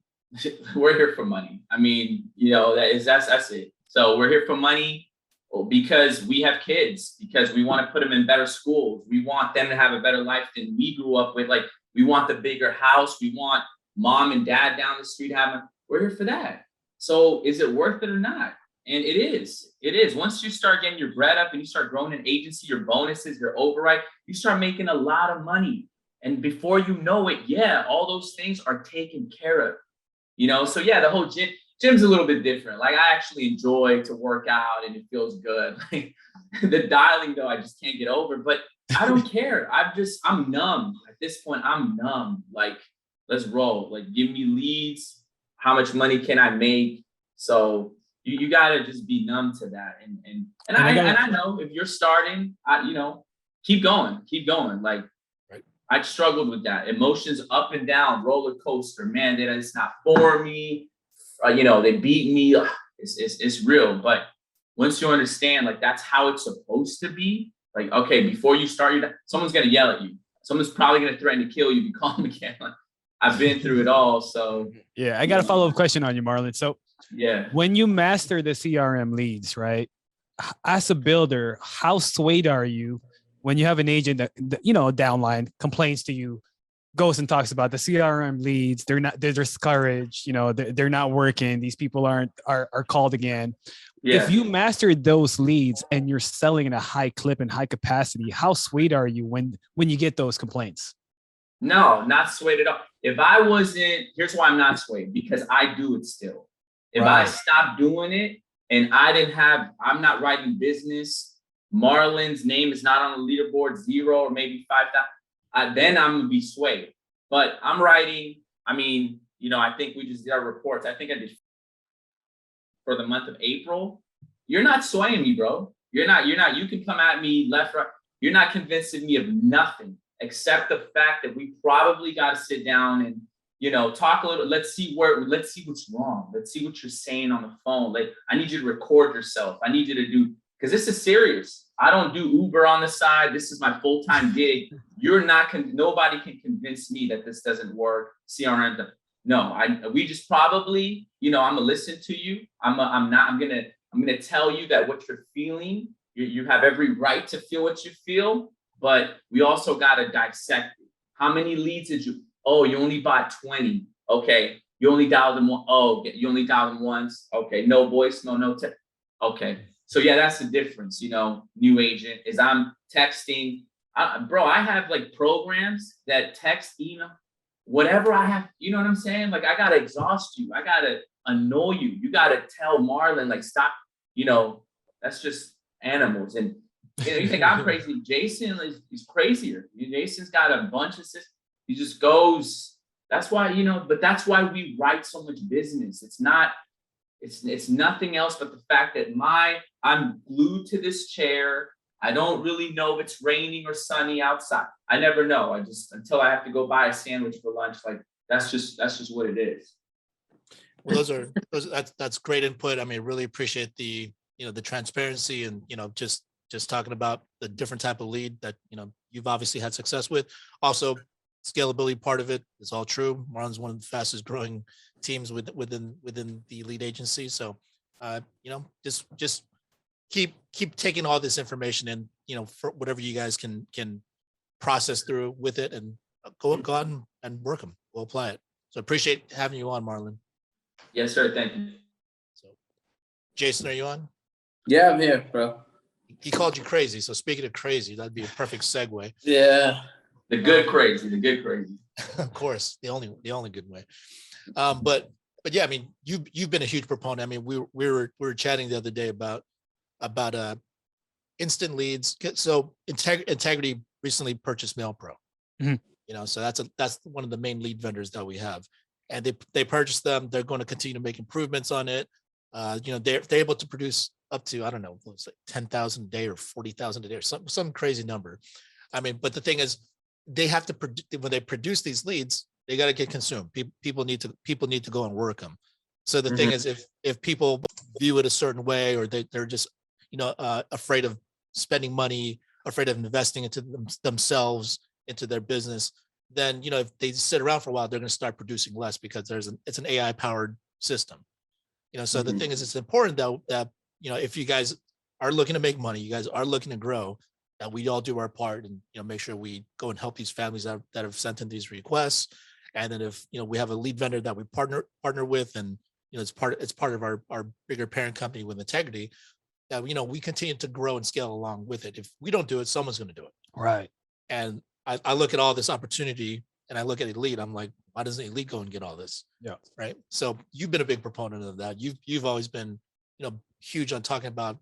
We're here for money. I mean, that's it. So we're here for money. Because we have kids, because we want to put them in better schools. We want them to have a better life than we grew up with. Like we want the bigger house. We want mom and dad down the street we're here for that. So is it worth it or not? And it is. Once you start getting your bread up and you start growing an agency, your bonuses, your override, you start making a lot of money. And before you know it, all those things are taken care of. So the whole gym's a little bit different. Like I actually enjoy to work out and it feels good. Like the dialing though, I just can't get over, but I don't care. I'm numb at this point. I'm numb. Like, let's roll, like give me leads. How much money can I make? So you gotta just be numb to that. And I know if you're starting, keep going. Like right. I struggled with that. Emotions up and down, roller coaster, man, it's not for me. They beat me. It's real. But once you understand, like that's how it's supposed to be. Like, okay, before you start, someone's gonna yell at you. Someone's probably gonna threaten to kill you if you call them again. Like, I've been through it all. So I got a follow-up question on you, Marlon. So yeah, when you master the CRM leads, right? as a builder, how swayed are you when you have an agent that downline complains to you, goes and talks about the CRM leads, they're discouraged, they're not working, these people are called again. Yeah. If you mastered those leads and you're selling at a high clip and high capacity, how swayed are you when you get those complaints? No, not swayed at all. If I wasn't, here's why I'm not swayed, because I do it still. If I Right. stopped doing it and I'm not writing business, Marlon's name is not on the leaderboard, 0 or maybe 5,000, then I'm gonna be swayed. But I'm writing, I think we just did our reports. I think I did for the month of April. You're not swaying me, bro. You're not, you can come at me left, right. You're not convincing me of nothing except the fact that we probably got to sit down and, talk a little. Let's see what's wrong. Let's see what you're saying on the phone. Like, I need you to record yourself. I need you to do, because this is serious. I don't do Uber on the side. This is my full-time gig. Nobody can convince me that this doesn't work. CRM. No, we just probably, I'm gonna listen to you. I'm gonna tell you that what you're feeling, you have every right to feel what you feel, but we also gotta dissect it. How many leads did you? Oh, you only bought 20. Okay, you only dialed them one. Oh, you only dialed them once. Okay, no voice, no text. Okay, so yeah, that's the difference. New agent is I'm texting. Bro, I have like programs that text, email, whatever I have. You know what I'm saying? Like, I gotta exhaust you. I gotta annoy you. You gotta tell Marlon, like, stop. That's just animals. And you think I'm crazy? Jason is crazier. Jason's got a bunch of systems. He just goes. That's why, but that's why we write so much business. It's nothing else but the fact that I'm glued to this chair. I don't really know if it's raining or sunny outside. I never know. Until I have to go buy a sandwich for lunch. Like, that's just what it is. Well, that's great input. I mean, really appreciate the transparency and, just talking about the different type of lead that, you've obviously had success with. Also, scalability part of it is all true. Marlon's one of the fastest growing teams within the lead agency. So, just keep taking all this information and, for whatever you guys can process through with it, and go out and work them. We'll apply it. So appreciate having you on, Marlon. Yes, sir. Thank you. So, Jason, are you on? Yeah, I'm here, bro. He called you crazy. So speaking of crazy, that'd be a perfect segue. Yeah. The good crazy. Of course, the only good way. But yeah, I mean, you've been a huge proponent. I mean, we were chatting the other day about instant leads. So Integrity recently purchased MailPro. Mm-hmm. So that's one of the main lead vendors that we have, and they purchased them. They're going to continue to make improvements on it. They're able to produce up to, I don't know, it's like 10,000 a day or 40,000 a day or some crazy number. I mean, but the thing is, they have to when they produce these leads, they got to get consumed. People need to go and work them. So the thing is, if people view it a certain way, or they're just afraid of spending money, afraid of investing into themselves, into their business, then if they sit around for a while, they're going to start producing less, because it's an AI powered system. So the thing is, it's important that if you guys are looking to make money, you guys are looking to grow, that we all do our part and make sure we go and help these families that have sent in these requests. And then if we have a lead vendor that we partner with, and it's part of our bigger parent company with Integrity, that we continue to grow and scale along with it. If we don't do it, someone's going to do it. Right. And I look at all this opportunity, and I look at Elite, I'm like, why doesn't Elite go and get all this? Yeah. Right. So you've been a big proponent of that. You've always been, huge on talking about,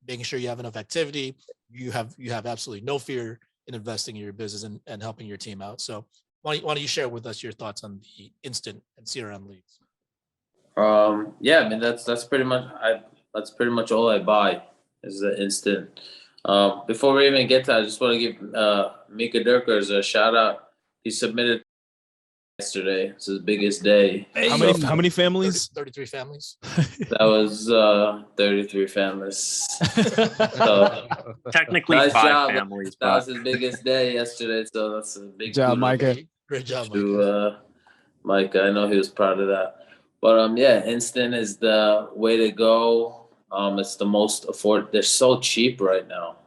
making sure you have enough activity. You have absolutely no fear in investing in your business and helping your team out. So why don't you share with us your thoughts on the instant and CRM leads? Yeah, I mean, that's pretty much all I buy is the instant. Before we even get to that, I just want to give Mika Durkers a shout out. He submitted yesterday. It's his biggest day. How many families? 33 families. That was 33 families. So, Technically nice 5 job. families. That was his biggest day yesterday. So that's a big job, kudos Micah. Great job, Mike. to Micah. I know he was proud of that. But yeah, instant is the way to go. It's the most they're so cheap right now.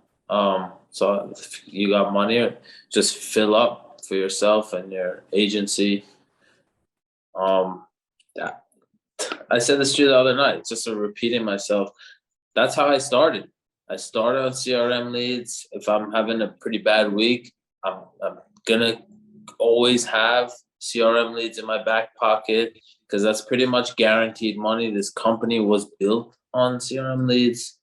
So if you got money, just fill up for yourself and your agency. Yeah. I said this to you the other night, just repeating myself. That's how I started. I started on CRM leads. If I'm having a pretty bad week, I'm gonna always have CRM leads in my back pocket because that's pretty much guaranteed money. This company was built on CRM leads.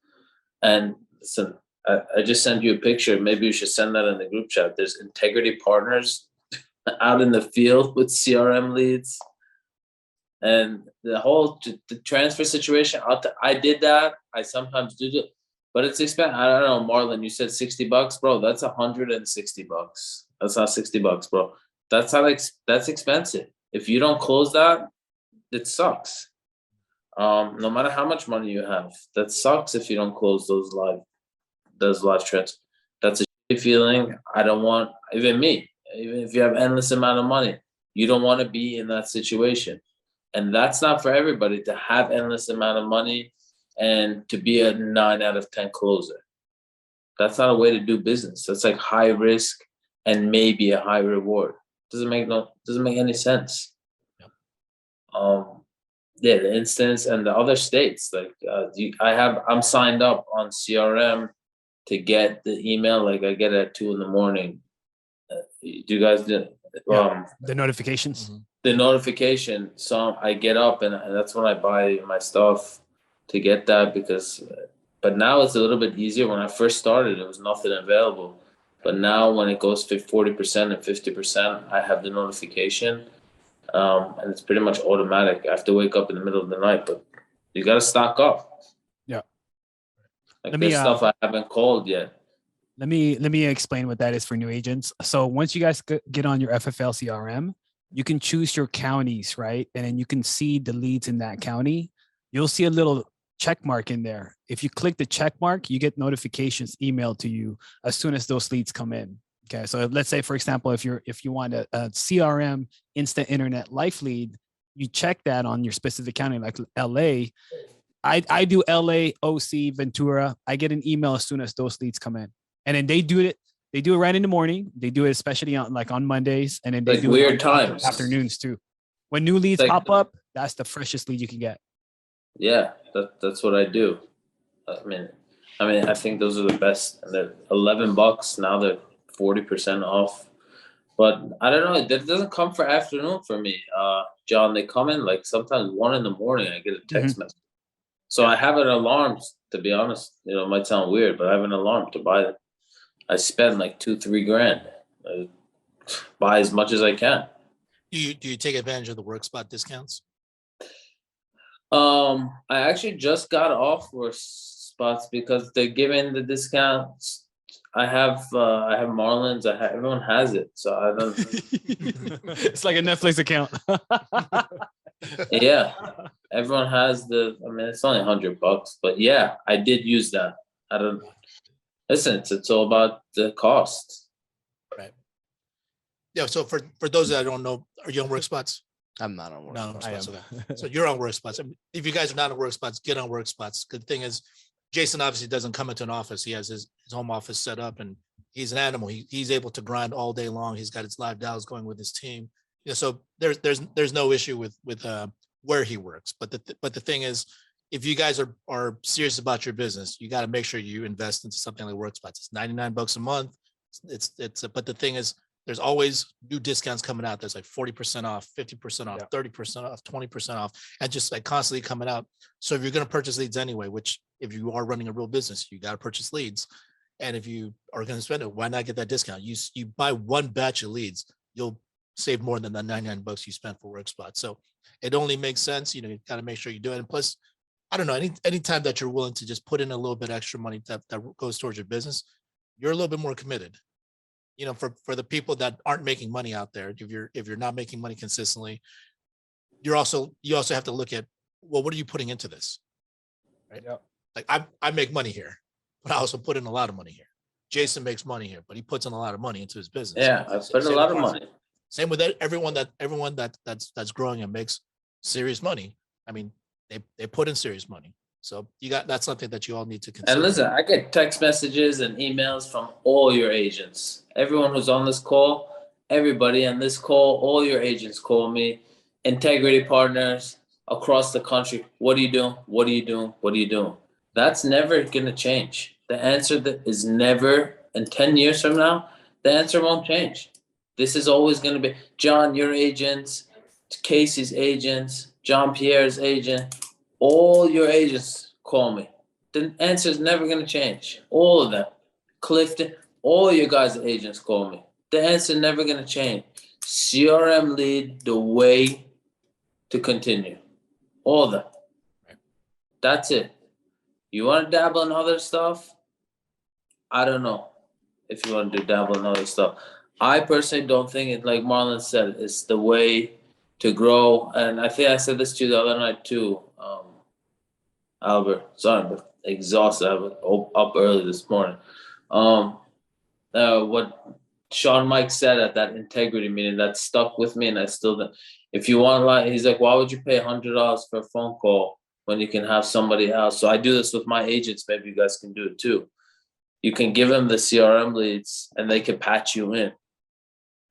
And listen, I just sent you a picture. Maybe you should send that in the group chat. There's integrity partners out in the field with CRM leads. And the transfer situation, I did that. I sometimes do it, but it's expensive. I don't know, Marlon, you said $60, bro. That's $160. That's not $60, bro. That's expensive. If you don't close that, it sucks. No matter how much money you have, that sucks if you don't close those live transfers. That's a shitty feeling. I don't want, even me, even if you have endless amount of money, you don't want to be in that situation. And that's not for everybody to have endless amount of money and to be a 9 out of 10 closer. That's not a way to do business. That's like high risk and maybe a high reward. Doesn't make any sense. Yep. Yeah, the instance and the other states, like I'm signed up on CRM to get the email. Like I get it at 2 a.m. Do you guys do? The notifications. Mm-hmm. The notification. So I get up and that's when I buy my stuff to get that but now it's a little bit easier. When I first started, there was nothing available. But now when it goes to 40% and 50%, I have the notification. And it's pretty much automatic. I have to wake up in the middle of the night, but you got to stock up. Yeah. Like there's stuff I haven't called yet. Let me explain what that is for new agents. So once you guys get on your FFL CRM, you can choose your counties, right? And then you can see the leads in that county. You'll see a little check mark in there. If you click the check mark, you get notifications emailed to you as soon as those leads come in. Okay, so let's say, for example, if you want a CRM instant internet life lead, you check that on your specific county, like LA. I do LA, OC, Ventura. I get an email as soon as those leads come in, and then they do it. They do it right in the morning. They do it especially on Mondays, and then they do weird it times, afternoons too. When new leads pop up, that's the freshest lead you can get. Yeah, that's what I do. I mean, I think those are the best. And they're $11 now. They're 40% off. But I don't know. That doesn't come for afternoon for me, John. They come in like sometimes 1 a.m. I get a text message. So I have an alarm. To be honest, it might sound weird, but I have an alarm to buy them. I spend like $2-3 grand. I buy as much as I can. Do you take advantage of the work spot discounts? I actually just got off work spots because they're giving the discounts. I have Marlins. Everyone has it, so I don't. It's like a Netflix account. Yeah, everyone has it's only $100, but yeah, I did use that. I don't listen. It's all about the cost. Right. Yeah. So for those that don't know, are you on work spots? I'm not on work spots. Okay. So you're on work spots. If you guys are not on work spots, get on work spots. Good thing is, Jason obviously doesn't come into an office. He has his home office set up, and he's an animal. He's able to grind all day long. He's got his live dials going with his team. So there's no issue with where he works. But the thing is, if you guys are serious about your business, you got to make sure you invest into something like WorkSpots. It's $99 a month. But the thing is, there's always new discounts coming out. There's like 40% off, 50% off, 30% off, 20% off, and just like constantly coming out. So if you're going to purchase leads anyway, which if you are running a real business, you got to purchase leads. And if you are going to spend it, why not get that discount? You buy one batch of leads, you'll save more than the $99 you spent for WorkSpot. So it only makes sense. You got to make sure you do it. And plus, I don't know, anytime that you're willing to just put in a little bit extra money that goes towards your business, you're a little bit more committed. For the people that aren't making money out there, if you're not making money consistently, you also have to look at, well, what are you putting into this? Right? Yep. Like I make money here, but I also put in a lot of money here. Jason makes money here, but he puts in a lot of money into his business. Yeah, I put a lot of money. Same with everyone that's growing and makes serious money. I mean, they put in serious money. So that's something that you all need to And consider. listen, I get text messages and emails from all your agents. Everyone who's on this call, everybody on this call, all your agents call me, integrity partners across the country. What are you doing? What are you doing? What are you doing? That's never going to change. The answer that is never, in 10 years from now, the answer won't change. This is always going to be John, your agents, Casey's agents, John Pierre's agent, all your agents call me. The answer is never going to change. All of them. Clifton, all your guys' agents call me. The answer never going to change. CRM lead the way to continue. All of them. That's it. You want to dabble in other stuff? I don't know if you want to dabble in other stuff. I personally don't think it, like Marlon said, it's the way to grow. And I think I said this to you the other night too, Albert. Sorry, I'm exhausted. I was up early this morning. What Sean Mike said at that integrity meeting, that stuck with me, and I still. If you want, like, he's like, why would you pay $100 for a phone call when you can have somebody else? So I do this with my agents. Maybe you guys can do it too. You can give them the CRM leads, and they can patch you in.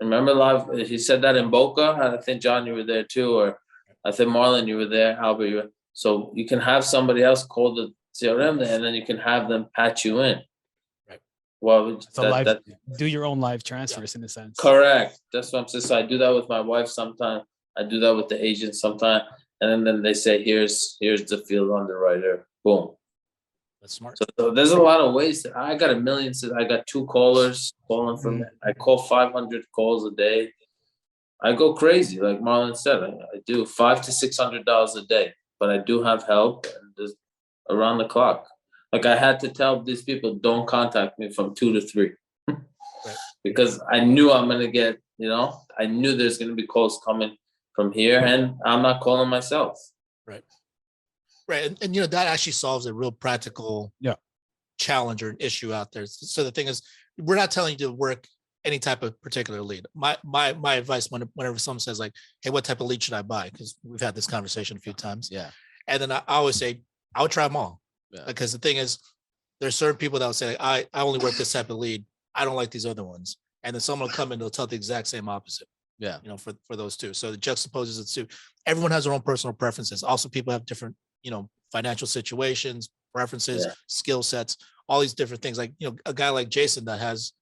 Remember, live? He said that in Boca. I think John, you were there too, or I think Marlon, you were there. Albert, you were. So you can have somebody else call the CRM, and then you can have them patch you in. Right. Well, So do your own live transfers in a sense. Correct. That's what I'm saying. So I do that with my wife sometimes. I do that with the agent sometimes, and then they say, "Here's the field underwriter." Boom. That's smart. So there's a lot of ways. That I got a million. I got 2 callers calling from me. I call 500 calls a day. I go crazy, like Marlon said. I do $500 to $600 a day, but I do have help and just around the clock. Like I had to tell these people, don't contact me from 2 to 3, Right. because I knew I'm gonna get. I knew there's gonna be calls coming from here, and I'm not calling myself. Right. And that actually solves a real practical challenge or an issue out there. So the thing is, we're not telling you to work any type of particular lead. My advice whenever someone says like, hey, what type of lead should I buy? Because we've had this conversation a few times. Yeah. And then I always say, I would try them all. Yeah. Because the thing is, there's certain people that will say, like, I only work this type of lead. I don't like these other ones. And then someone will come in, they'll tell the exact same opposite. Yeah. For those two. So it juxtaposes it too. Everyone has their own personal preferences. Also, people have different, financial situations, preferences, skill sets, all these different things. Like, a guy like Jason that has,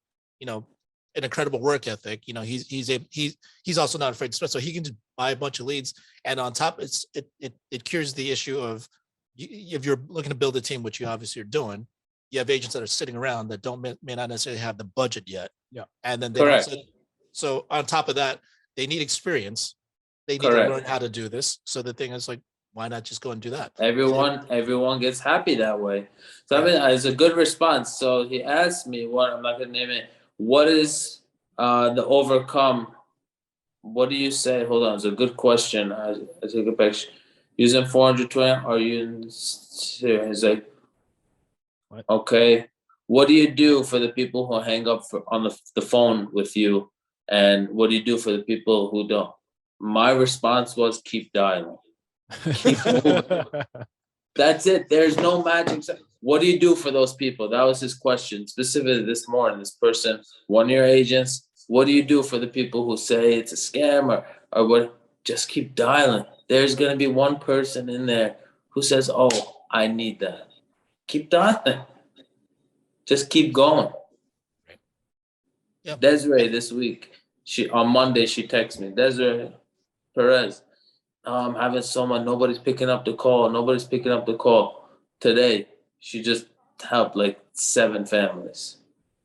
an incredible work ethic. He's also not afraid to spend. So he can just buy a bunch of leads. And on top, it cures the issue of, if you're looking to build a team, which you obviously are doing, you have agents that are sitting around that may not necessarily have the budget yet. Yeah. And then so on top of that, they need experience. They need to learn how to do this. So the thing is, like, why not just go and do that? Everyone gets happy that way. So I mean, it's a good response. So he asked me, I'm not gonna name it. What is the overcome? What do you say? Hold on, it's a good question. I take a picture. Using 420, are you? He's like, what? Okay. What do you do for the people who hang up on the phone with you, and what do you do for the people who don't? My response was, keep dialing. Keep moving. That's it. There's no magic. What do you do for those people? That was his question specifically this morning. This person, one of your agents, what do you do for the people who say it's a scam or what? Just keep dialing. There's going to be one person in there who says, oh, I need that. Keep dialing. Just keep going. Yep. Desiree this week, on Monday, she texted me, Desiree Perez, I'm having someone, nobody's picking up the call. Today, she just helped like 7 families.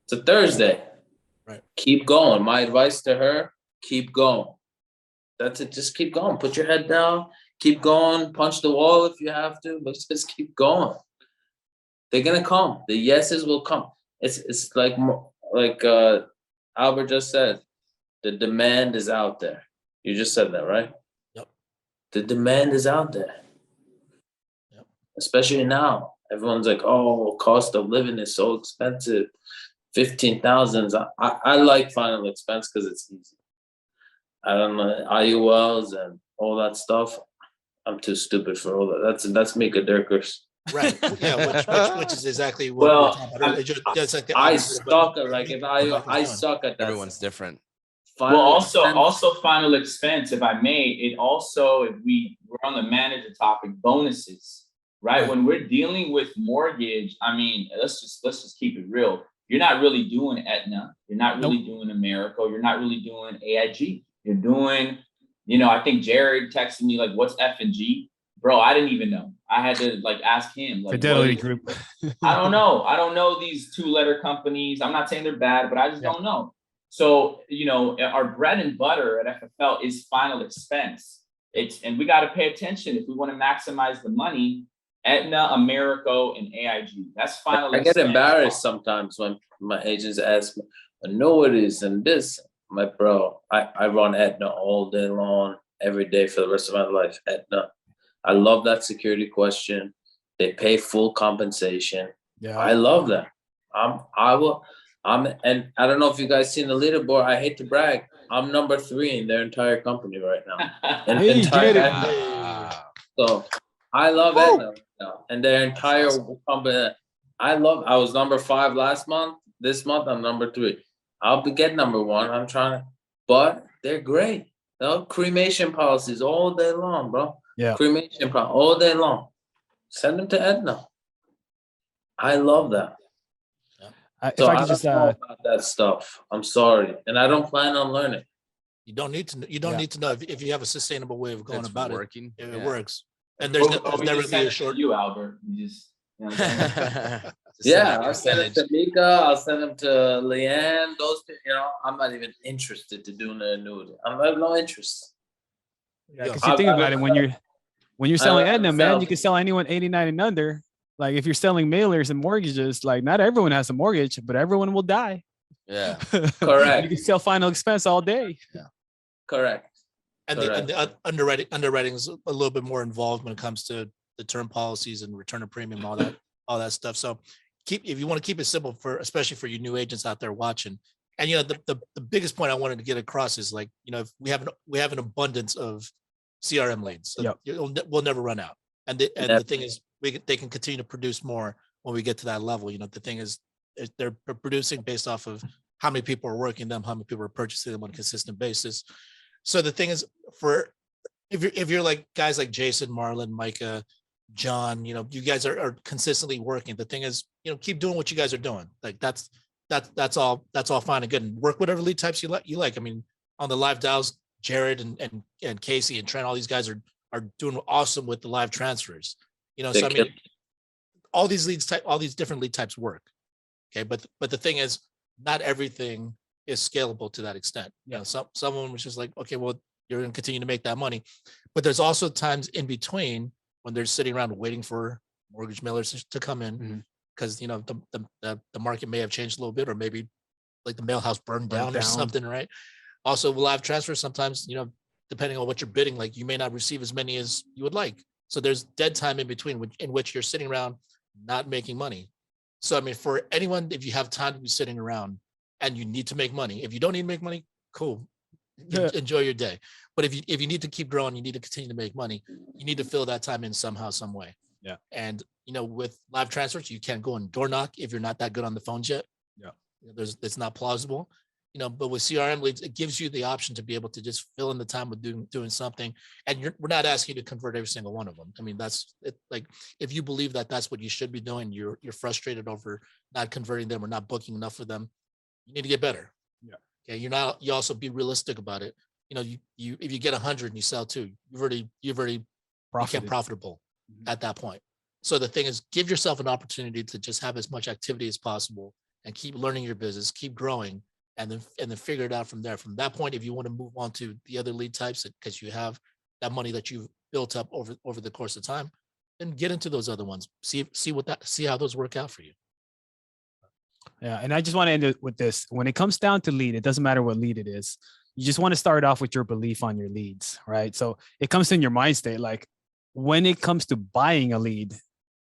It's a Thursday. Right. Keep going. My advice to her, keep going. That's it. Just keep going. Put your head down. Keep going. Punch the wall if you have to, but just keep going. They're gonna come. The yeses will come. It's like Albert just said. The demand is out there. You just said that, right? Yep. The demand is out there. Yep. Especially now. Everyone's like, oh, cost of living is so expensive. 15,000. I like final expense because it's easy. I don't know IULs and all that stuff. I'm too stupid for all that. That's Mika Dirkers. Right. Yeah, which is exactly what Well, we're talking about. It's like the I opposite of what- suck at like if what Michael's I doing. suck at that. Everyone's different. well, Final also expense. also final expense, if I may, it also, if we're on the manager topic, bonuses, right? Right. When we're dealing with mortgage, I mean, let's just keep it real. You're not really doing Aetna, you're not really doing Americo, you're not really doing AIG. You're doing, I think Jared texted me like, what's F and G? Bro, I didn't even know. I had to like ask him. Like, Fidelity Group. I don't know. I don't know these 2-letter companies. I'm not saying they're bad, but I just don't know. So, our bread and butter at FFL is final expense. And we got to pay attention if we want to maximize the money. Aetna, Americo, and AIG. That's final I get expense. embarrassed sometimes when my agents ask me, annuities and this. I'm like, bro, I run Aetna all day long, every day for the rest of my life. Aetna. I love that security question. They pay full compensation. Yeah. I love that. And I don't know if you guys seen the leaderboard. I hate to brag. I'm number 3 in their entire company right now. And Hey, entire get it. company. So I love Aetna right now. And their entire company. I was number 5 last month. This month I'm number 3. I'll get number 1. I'm trying to, but they're great. Cremation policies all day long, bro. Yeah. Cremation all day long. Send them to Aetna. I love that. If So I I could don't just know about that stuff. I'm sorry, and I don't plan on learning. You don't need to. You don't need to know if you have a sustainable way of going That's about working. it. If Yeah. it works, and there's We never just be send a it to short. you, Albert. You just, Yeah, I'll send them to Mika. I'll send them to Leanne. Those, I'm not even interested to do an annuity. I have no interest. Yeah, because you think about it, when you're selling Aetna, man, you can sell anyone 89 and under. Like if you're selling mailers and mortgages, like not everyone has a mortgage, but everyone will die. Yeah. Correct. You can sell final expense all day. Correct. And the underwriting is a little bit more involved when it comes to the term policies and return of premium, all that stuff. So if you want to keep it simple especially for you new agents out there watching. And the biggest point I wanted to get across is like, if we have an abundance of CRM leads. So we'll never run out. And the thing is, they can continue to produce more when we get to that level. The thing is, they're producing based off of how many people are working them, how many people are purchasing them on a consistent basis. So the thing is, if you're like guys like Jason, Marlon, Micah, John, you guys are consistently working. The thing is, keep doing what you guys are doing. Like that's all fine and good, and work whatever lead types you like. I mean, on the live dials, Jared and Casey and Trent, all these guys are doing awesome with the live transfers. So I mean, all these different lead types work. Okay, but the thing is, not everything is scalable to that extent. Some of them was just like, okay, well, you're going to continue to make that money, but there's also times in between when they're sitting around waiting for mortgage mailers to come in, because the market may have changed a little bit, or maybe like the mail house burned down or something, right? Also, live transfers sometimes, depending on what you're bidding, like you may not receive as many as you would like. So there's dead time in between in which you're sitting around not making money. So I mean, for anyone, if you have time to be sitting around and you need to make money, if you don't need to make money, cool, enjoy your day. But if you need to keep growing, you need to continue to make money, you need to fill that time in somehow, some way. Yeah. And with live transfers, you can't go and door knock if you're not that good on the phones yet. Yeah. It's not plausible. But with CRM leads, it gives you the option to be able to just fill in the time with doing something. And we're not asking you to convert every single one of them. I mean, that's it. Like, if you believe that that's what you should be doing, you're frustrated over not converting them or not booking enough for them, you need to get better. Yeah. Okay. You also be realistic about it. You if you get 100 and you sell 2, you've already become profitable at that point. So the thing is, give yourself an opportunity to just have as much activity as possible and keep learning your business, keep growing. And then figure it out from there. From that point, if you want to move on to the other lead types, because you have that money that you've built up over the course of time, then get into those other ones. See how those work out for you. Yeah, and I just want to end it with this. When it comes down to lead, it doesn't matter what lead it is. You just want to start off with your belief on your leads, right? So it comes in your mind state. Like when it comes to buying a lead,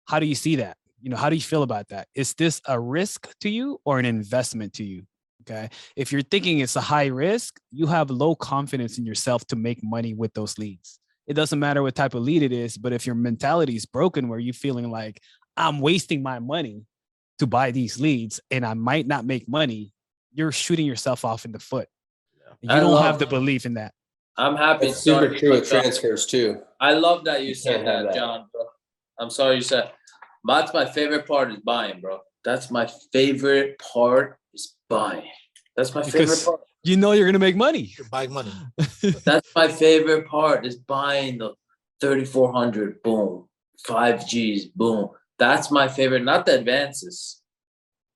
how do you see that? How do you feel about that? Is this a risk to you or an investment to you? Okay. If you're thinking it's a high risk, you have low confidence in yourself to make money with those leads. it doesn't matter what type of lead it is. But if your mentality is broken, where you're feeling like I'm wasting my money to buy these leads and I might not make money, you're shooting yourself off in the foot. You don't have the belief in that. I'm happy. It's super sorry, true with John. transfers too. I love that you You said can't have that, that. John, bro. I'm sorry you said. That's my favorite part is buying, bro. That's my favorite part is buying. That's my favorite Because part. you know you're gonna make money. You're buying money. That's my favorite part is buying the 3400. Boom, 5Gs. Boom. That's my favorite. Not the advances.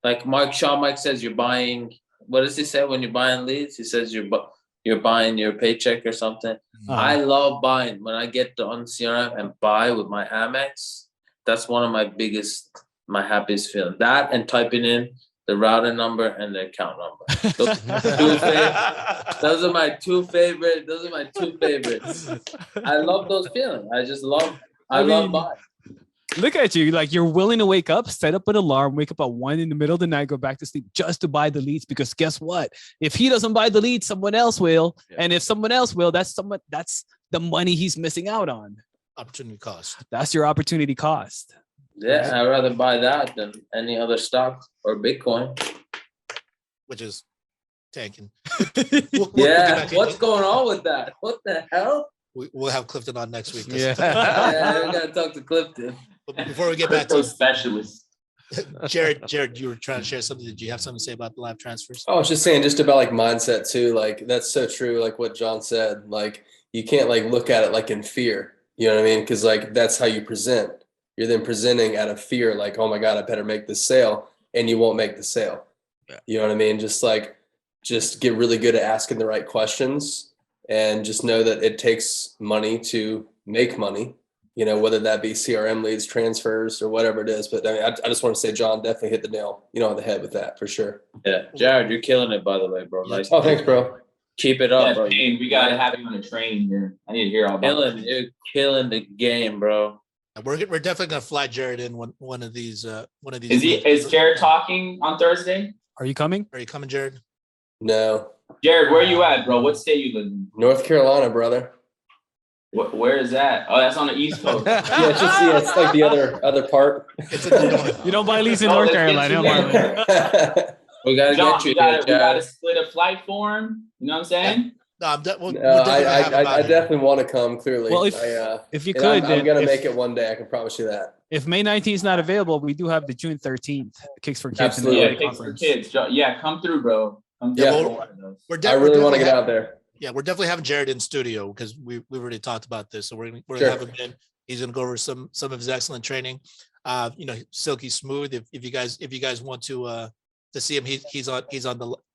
Like Sean Mike says, you're buying. What does he say when you're buying leads? He says you're buying your paycheck or something. I love buying. When I get on CRM and buy with my Amex, that's one of my happiest feeling. That and typing in the router number and the account number. Those are my two favorites. I love those feelings. I love buying. Look at you, like you're willing to wake up, set up an alarm, wake up at 1 in the middle of the night, go back to sleep just to buy the leads. Because guess what? If he doesn't buy the leads, someone else will. Yeah. And if someone else will, that's the money he's missing out on. Opportunity cost. That's your opportunity cost. Yeah, I'd rather buy that than any other stock or Bitcoin. Which is tanking. Yeah, what's going on with that? What the hell? We'll have Clifton on next week. Yeah, we gotta talk to Clifton. But before we get back to specialists, Jared, you were trying to share something. Did you have something to say about the live transfers? I was just saying, just about like mindset too. Like that's so true. Like what John said. Like you can't like look at it like in fear. You know what I mean? Because like that's how you present. You're then presenting out of fear, like, oh my God, I better make this sale, and you won't make the sale. Yeah. You know what I mean? Just get really good at asking the right questions, and just know that it takes money to make money. You know, whether that be CRM leads, transfers, or whatever it is. But I mean, I just want to say, John definitely hit the nail, on the head with that for sure. Yeah, Jared, you're killing it, by the way, bro. Nice. Oh, thanks, bro. Keep it up, yeah, bro. Payne, we gotta have you on the training here. I need to hear all about it. You're killing the game, bro. We're definitely gonna fly Jared in one of these. Is Jared talking on Thursday? Are you coming? Are you coming, Jared? No. Jared, where you at, bro? What state you live in? North Carolina, brother. Where is that? Oh, that's on the East Coast. It's like the other part. You don't buy leads in North Carolina. We gotta John, get you. We gotta split a flight for him. You know what I'm saying? No, I definitely want to come. Clearly, well, if you could, I'm gonna make it one day. I can promise you that. If May 19th is not available, we do have the June 13th Kicks for Kids. Absolutely. In the Kicks for Kids. Yeah, come through, bro. Come through. I really want to get out there. Yeah, we're definitely having Jared in studio because we've already talked about this. So we're gonna have him in. He's gonna go over some of his excellent training. Silky smooth. If you guys want to see him, he's on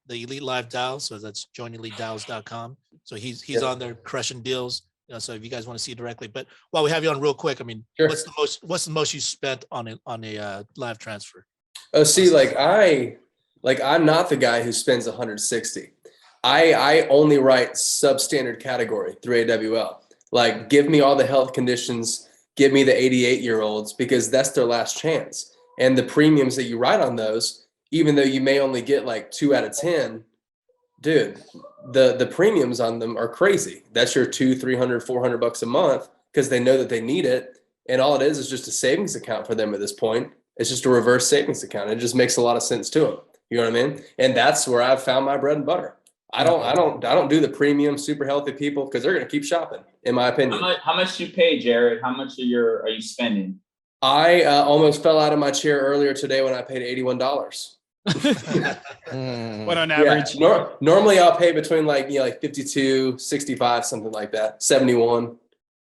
the Elite Live DAO. So that's joinelitedals.com. So he's on there crushing deals. So if you guys want to see directly, but while we have you on real quick, I mean, what's the most you spent on a live transfer? Oh, see, I'm not the guy who spends 160. I only write substandard category through AWL. Like, give me all the health conditions, give me the 88-year-olds, because that's their last chance. And the premiums that you write on those, even though you may only get like 2 out of 10, dude, the premiums on them are crazy. That's your $200, $300, $400 a month, because they know that they need it. And all it is just a savings account for them at this point. It's just a reverse savings account. It just makes a lot of sense to them. You know what I mean? And that's where I've found my bread and butter. I don't do the premium super healthy people, because they're going to keep shopping, in my opinion. How much you pay, Jared? How much are you spending? I almost fell out of my chair earlier today when I paid $81. What on average? Yeah. Normally I'll pay between like 52, 65, something like that, 71.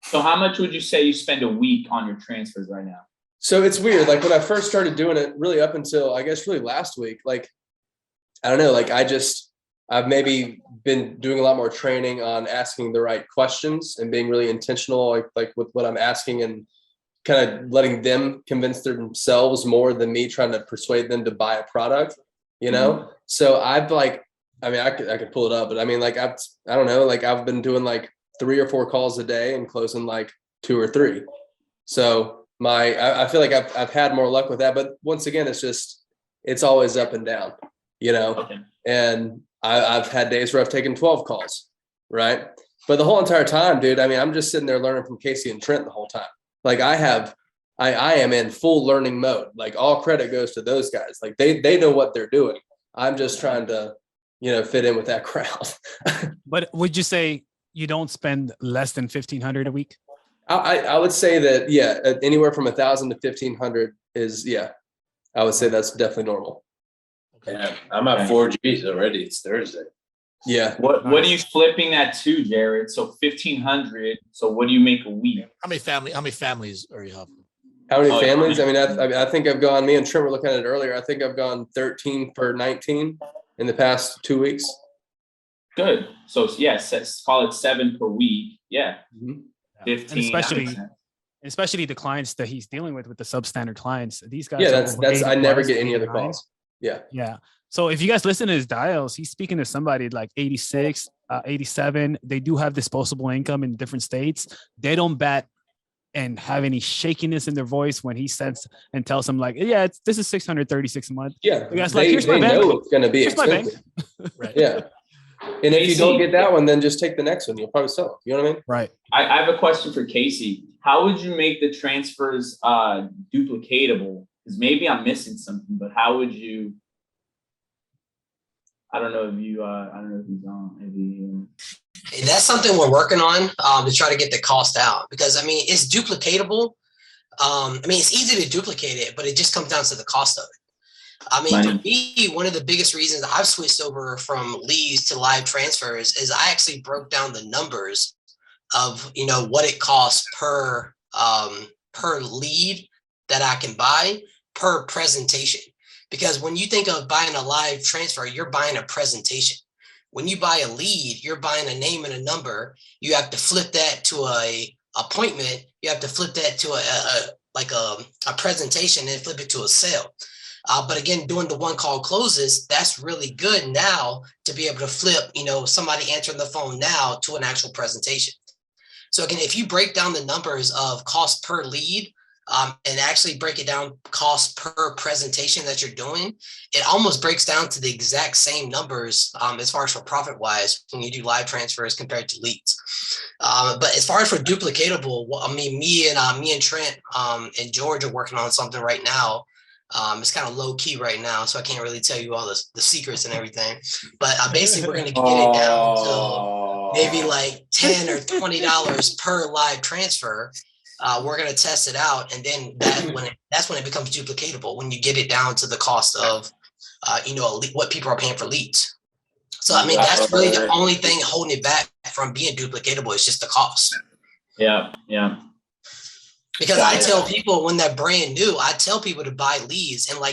So how much would you say you spend a week on your transfers right now? So it's weird. Like when I first started doing it, really up until I guess really last week, like, I don't know, like I've maybe been doing a lot more training on asking the right questions and being really intentional, like with what I'm asking, and kind of letting them convince themselves more than me trying to persuade them to buy a product, Mm-hmm. So I've I could pull it up, but I mean, like, I don't know, like I've been doing like 3 or 4 calls a day and closing like 2 or 3. So I feel like I've had more luck with that, but once again, it's always up and down, Okay. And I've had days where I've taken 12 calls, right? But the whole entire time, dude, I mean, I'm just sitting there learning from Casey and Trent the whole time. Like I am in full learning mode. Like all credit goes to those guys. Like they know what they're doing. I'm just trying to, fit in with that crowd. But would you say you don't spend less than 1,500 a week? I would say that, yeah, anywhere from 1,000 to 1,500 is, yeah, I would say that's definitely normal. Yeah, I'm at 4Gs already. It's Thursday. Yeah. What are you flipping that to, Jared? So 1,500. So what do you make a week? How many families are you helping? How many Oh, families? yeah. I mean, I think I've gone, me and Trent were looking at it earlier. I think I've gone 13 for 19 in the past 2 weeks. Good. So yes, call it 7 per week. Yeah. Mm-hmm. 15. And especially the clients that he's dealing with the substandard clients. These guys. Yeah, are that's over I never 80+, get any other 89. calls. Yeah. Yeah. So if you guys listen to his dials, he's speaking to somebody like 86, 87. They do have disposable income in different states. They don't bat and have any shakiness in their voice when he says and tells them like, yeah, this is 636 a month. Yeah. You guys like, here's my they bank. know it's going to be Here's my bank. expensive. Right. Yeah. And if you don't get that one, then just take the next one. You'll probably sell it. You know what I mean? Right. I have a question for Casey. How would you make the transfers duplicatable? Because maybe I'm missing something, but how would you? I don't know if he's on. And that's something we're working on to try to get the cost out, because I mean it's duplicatable. I mean it's easy to duplicate it, but it just comes down to the cost of it. I mean, to me, one of the biggest reasons I've switched over from leads to live transfers is I actually broke down the numbers of what it costs per lead that I can buy per presentation. Because when you think of buying a live transfer, you're buying a presentation. When you buy a lead, you're buying a name and a number. You have to flip that to a appointment. You have to flip that to a presentation and flip it to a sale. But again, doing the one call closes, that's really good now to be able to flip, somebody answering the phone now to an actual presentation. So again, if you break down the numbers of cost per lead and actually break it down cost per presentation that you're doing, it almost breaks down to the exact same numbers as far as for profit wise when you do live transfers compared to leads. But as far as for duplicatable, I mean, me and Trent and George are working on something right now. It's kind of low key right now, so I can't really tell you all the secrets and everything. But basically, we're going to get it down to maybe like $10 or $20 per live transfer. We're going to test it out, and then that's when it becomes duplicatable, when you get it down to the cost of what people are paying for leads. So I mean, that's really the only thing holding it back from being duplicatable is just the cost. Yeah. Because I tell people when they're brand new, I tell people to buy leads, and I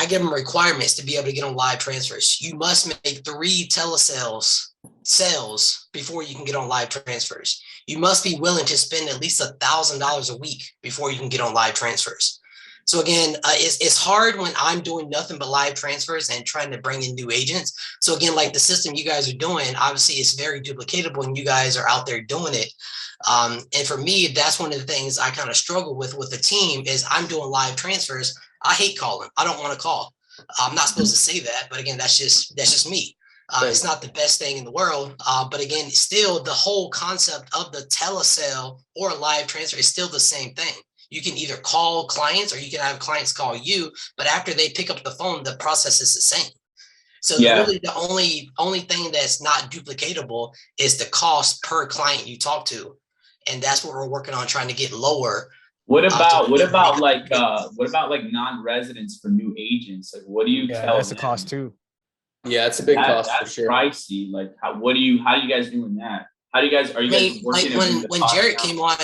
give them requirements to be able to get on live transfers. You must make 3 telesales sales before you can get on live transfers. You must be willing to spend at least $1,000 a week before you can get on live transfers. So again, it's hard when I'm doing nothing but live transfers and trying to bring in new agents. So again, like the system you guys are doing, obviously it's very duplicatable and you guys are out there doing it. And for me, that's one of the things I kind of struggle with the team is I'm doing live transfers. I hate calling. I don't want to call. I'm not supposed to say that, but again, that's just me. It's not the best thing in the world. But again, still the whole concept of the telesale or live transfer is still the same thing. You can either call clients or you can have clients call you, but after they pick up the phone, the process is the same. So really the only thing that's not duplicatable is the cost per client you talk to. And that's what we're working on, trying to get lower. What about non-residents for new agents? Like, what do you tell that's them? a cost too. Yeah, it's a big cost for sure. Pricey. Like, how are you guys doing that? Are you guys working? Like when Jarrett came on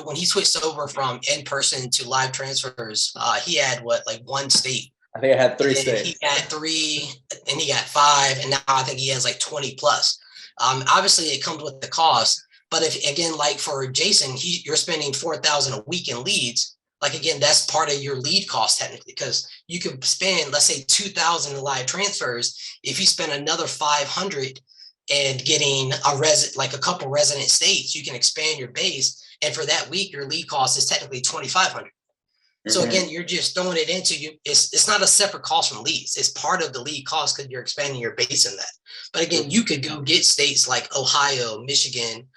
when he switched over from in-person to live transfers, he had one state. I think I had 3 states. He had 3 and he got 5. And now I think he has like 20 plus. Obviously it comes with the cost, but if again, like for Jason, you're spending $4,000 a week in leads. Like, again, that's part of your lead cost technically, because you could spend, let's say $2,000 in live transfers. If you spend another $500 and getting a couple resident states, you can expand your base. And for that week, your lead cost is technically $2,500. So again, you're just throwing it into you. It's not a separate cost from leads. It's part of the lead cost because you're expanding your base in that. But again, you could go get states like Ohio, Michigan,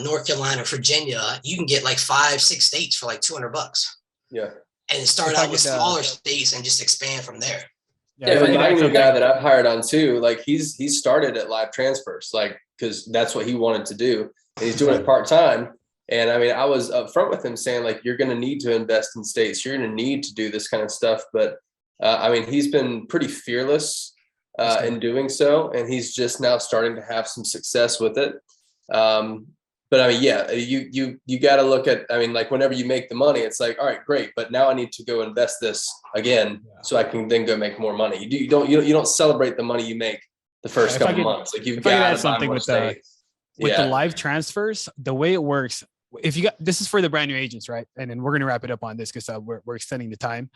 North Carolina, Virginia. You can get like 5-6 states for like $200. Yeah. And start out with smaller states and just expand from there. Yeah, but my new guy that I've hired on too, like he's started at live transfers, like because that's what he wanted to do, and he's doing it part time. And I mean, I was upfront with him saying like, you're going to need to invest in states, you're going to need to do this kind of stuff. But I mean, he's been pretty fearless in doing so, and he's just now starting to have some success with it. But I mean, yeah, you got to look at, I mean, like whenever you make the money, it's like, all right, great, but now I need to go invest this again so I can then go make more money. You don't celebrate the money you make the first couple months. Like you've got to something with the live transfers. The way it works, if you got, this is for the brand new agents, right? And then we're going to wrap it up on this because we're extending the time.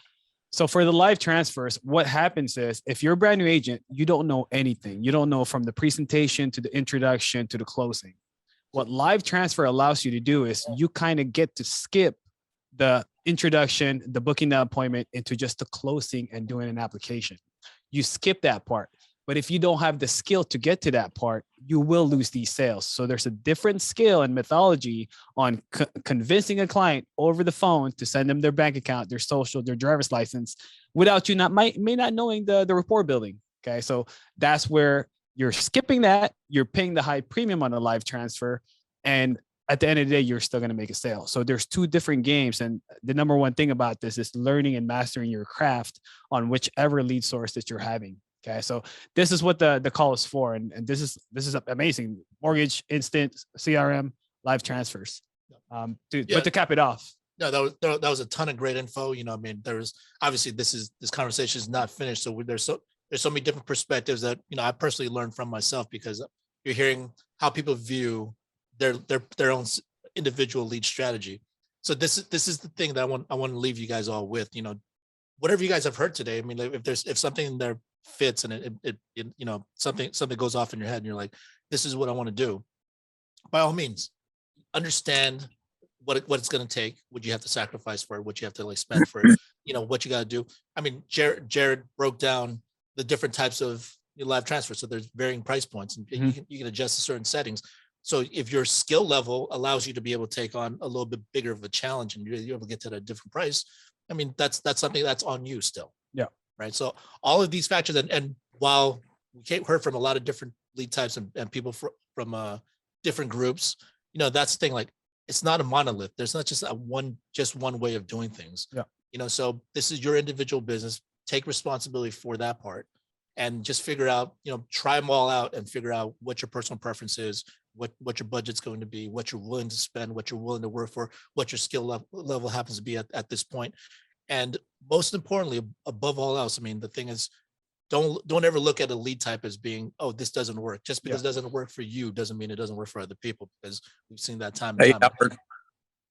So for the live transfers, what happens is if you're a brand new agent, you don't know anything. You don't know from the presentation to the introduction to the closing. What live transfer allows you to do is you kind of get to skip the introduction, the booking the appointment into just the closing and doing an application. You skip that part. But if you don't have the skill to get to that part, you will lose these sales. So there's a different skill and methodology on convincing a client over the phone to send them their bank account, their social, their driver's license, without you may not knowing the rapport building. Okay, so that's where you're skipping that. You're paying the high premium on a live transfer, and at the end of the day, you're still going to make a sale. So there's two different games, and the number one thing about this is learning and mastering your craft on whichever lead source that you're having. Okay, so this is what the call is for, and this is amazing. Mortgage, instant, CRM, live transfers. But to cap it off. No, that was a ton of great info. You know, I mean, there's obviously this conversation is not finished, so there's so many different perspectives that, you know, I personally learned from myself, because you're hearing how people view their own individual lead strategy. So this is the thing that I want to leave you guys all with. You know, whatever you guys have heard today. I mean, if something in there fits and it you know, something goes off in your head and you're like, this is what I want to do, by all means, understand what it's going to take, what you have to sacrifice for it, what you have to like spend for it, you know, what you got to do. I mean, Jared broke down the different types of live transfers. So there's varying price points, and you can adjust to certain settings. So if your skill level allows you to be able to take on a little bit bigger of a challenge and you're able to get to a different price, I mean, that's something that's on you still. Yeah. Right. So all of these factors, and while we heard from a lot of different lead types and people from different groups, you know, that's the thing, like, it's not a monolith. There's not just one way of doing things. Yeah. You know, so this is your individual business. Take responsibility for that part, and just figure out, you know, try them all out and figure out what your personal preference is, what your budget's going to be, what you're willing to spend, what you're willing to work for, what your skill level happens to be at this point. And most importantly, above all else, I mean, the thing is, don't ever look at a lead type as being, oh, this doesn't work. Just because it doesn't work for you doesn't mean it doesn't work for other people, because we've seen that time and time again.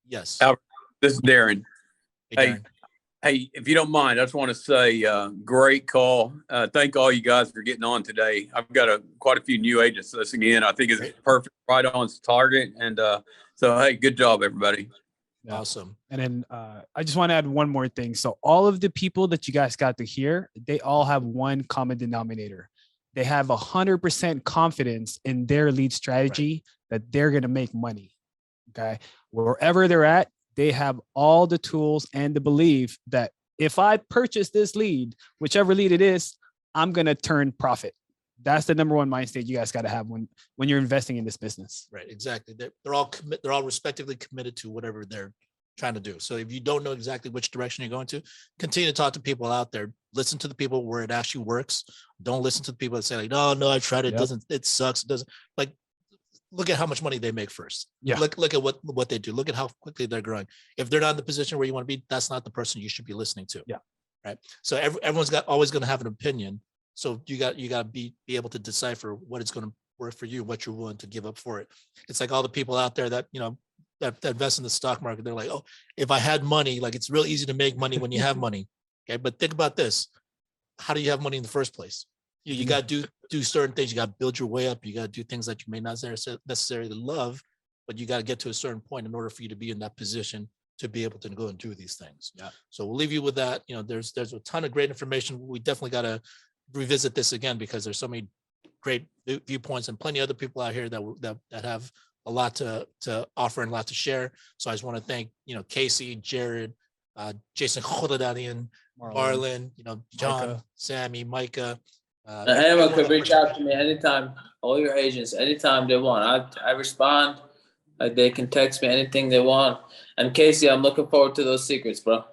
Yes. Albert, this is Darren. Hey, Darren. Hey, if you don't mind, I just want to say, great call. Thank all you guys for getting on today. I've got quite a few new agents listening in. I think it's perfect, right on target. And so, hey, good job, everybody. Yeah. Awesome. And then I just want to add one more thing. So all of the people that you guys got to hear, they all have one common denominator. They have 100% confidence in their lead strategy that they're going to make money. Okay. Wherever they're at, they have all the tools and the belief that if I purchase this lead, whichever lead it is, I'm going to turn profit. That's the number one mind state you guys got to have when you're investing in this business. Right. Exactly. They're all respectively committed to whatever they're trying to do. So if you don't know exactly which direction you're going to, continue to talk to people out there. Listen to the people where it actually works. Don't listen to the people that say like, no, I've tried it. It sucks. It doesn't. Like, look at how much money they make first. Yeah. Look at what they do. Look at how quickly they're growing. If they're not in the position where you want to be, that's not the person you should be listening to. Yeah. Right. So everyone's always going to have an opinion. So you got to be able to decipher what is going to work for you, what you're willing to give up for it. It's like all the people out there that, you know, that invest in the stock market. They're like, oh, if I had money, like, it's real easy to make money when you have money. Okay. But think about this. How do you have money in the first place? You got to do certain things. You got to build your way up. You got to do things that you may not necessarily love, but you got to get to a certain point in order for you to be in that position to be able to go and do these things. Yeah. So we'll leave you with that. You know, there's a ton of great information. We definitely got to revisit this again because there's so many great viewpoints and plenty of other people out here that have a lot to offer and a lot to share. So I just want to thank, you know, Casey, Jared, Jason Khodadanian, Marlon, you know, John, Micah. Sammy, Micah. Anyone could reach out to me anytime. All your agents, anytime they want. I respond. They can text me anything they want. And Casey, I'm looking forward to those secrets, bro.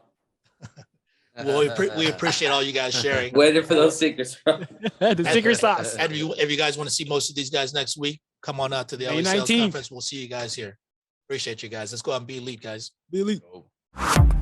Well, we appreciate all you guys sharing. Waiting for those secrets, bro. The secret sauce. And if you guys want to see most of these guys next week, come on out to the May LA Sales 19th. Conference. We'll see you guys here. Appreciate you guys. Let's go out and be elite, guys. Be elite. Oh.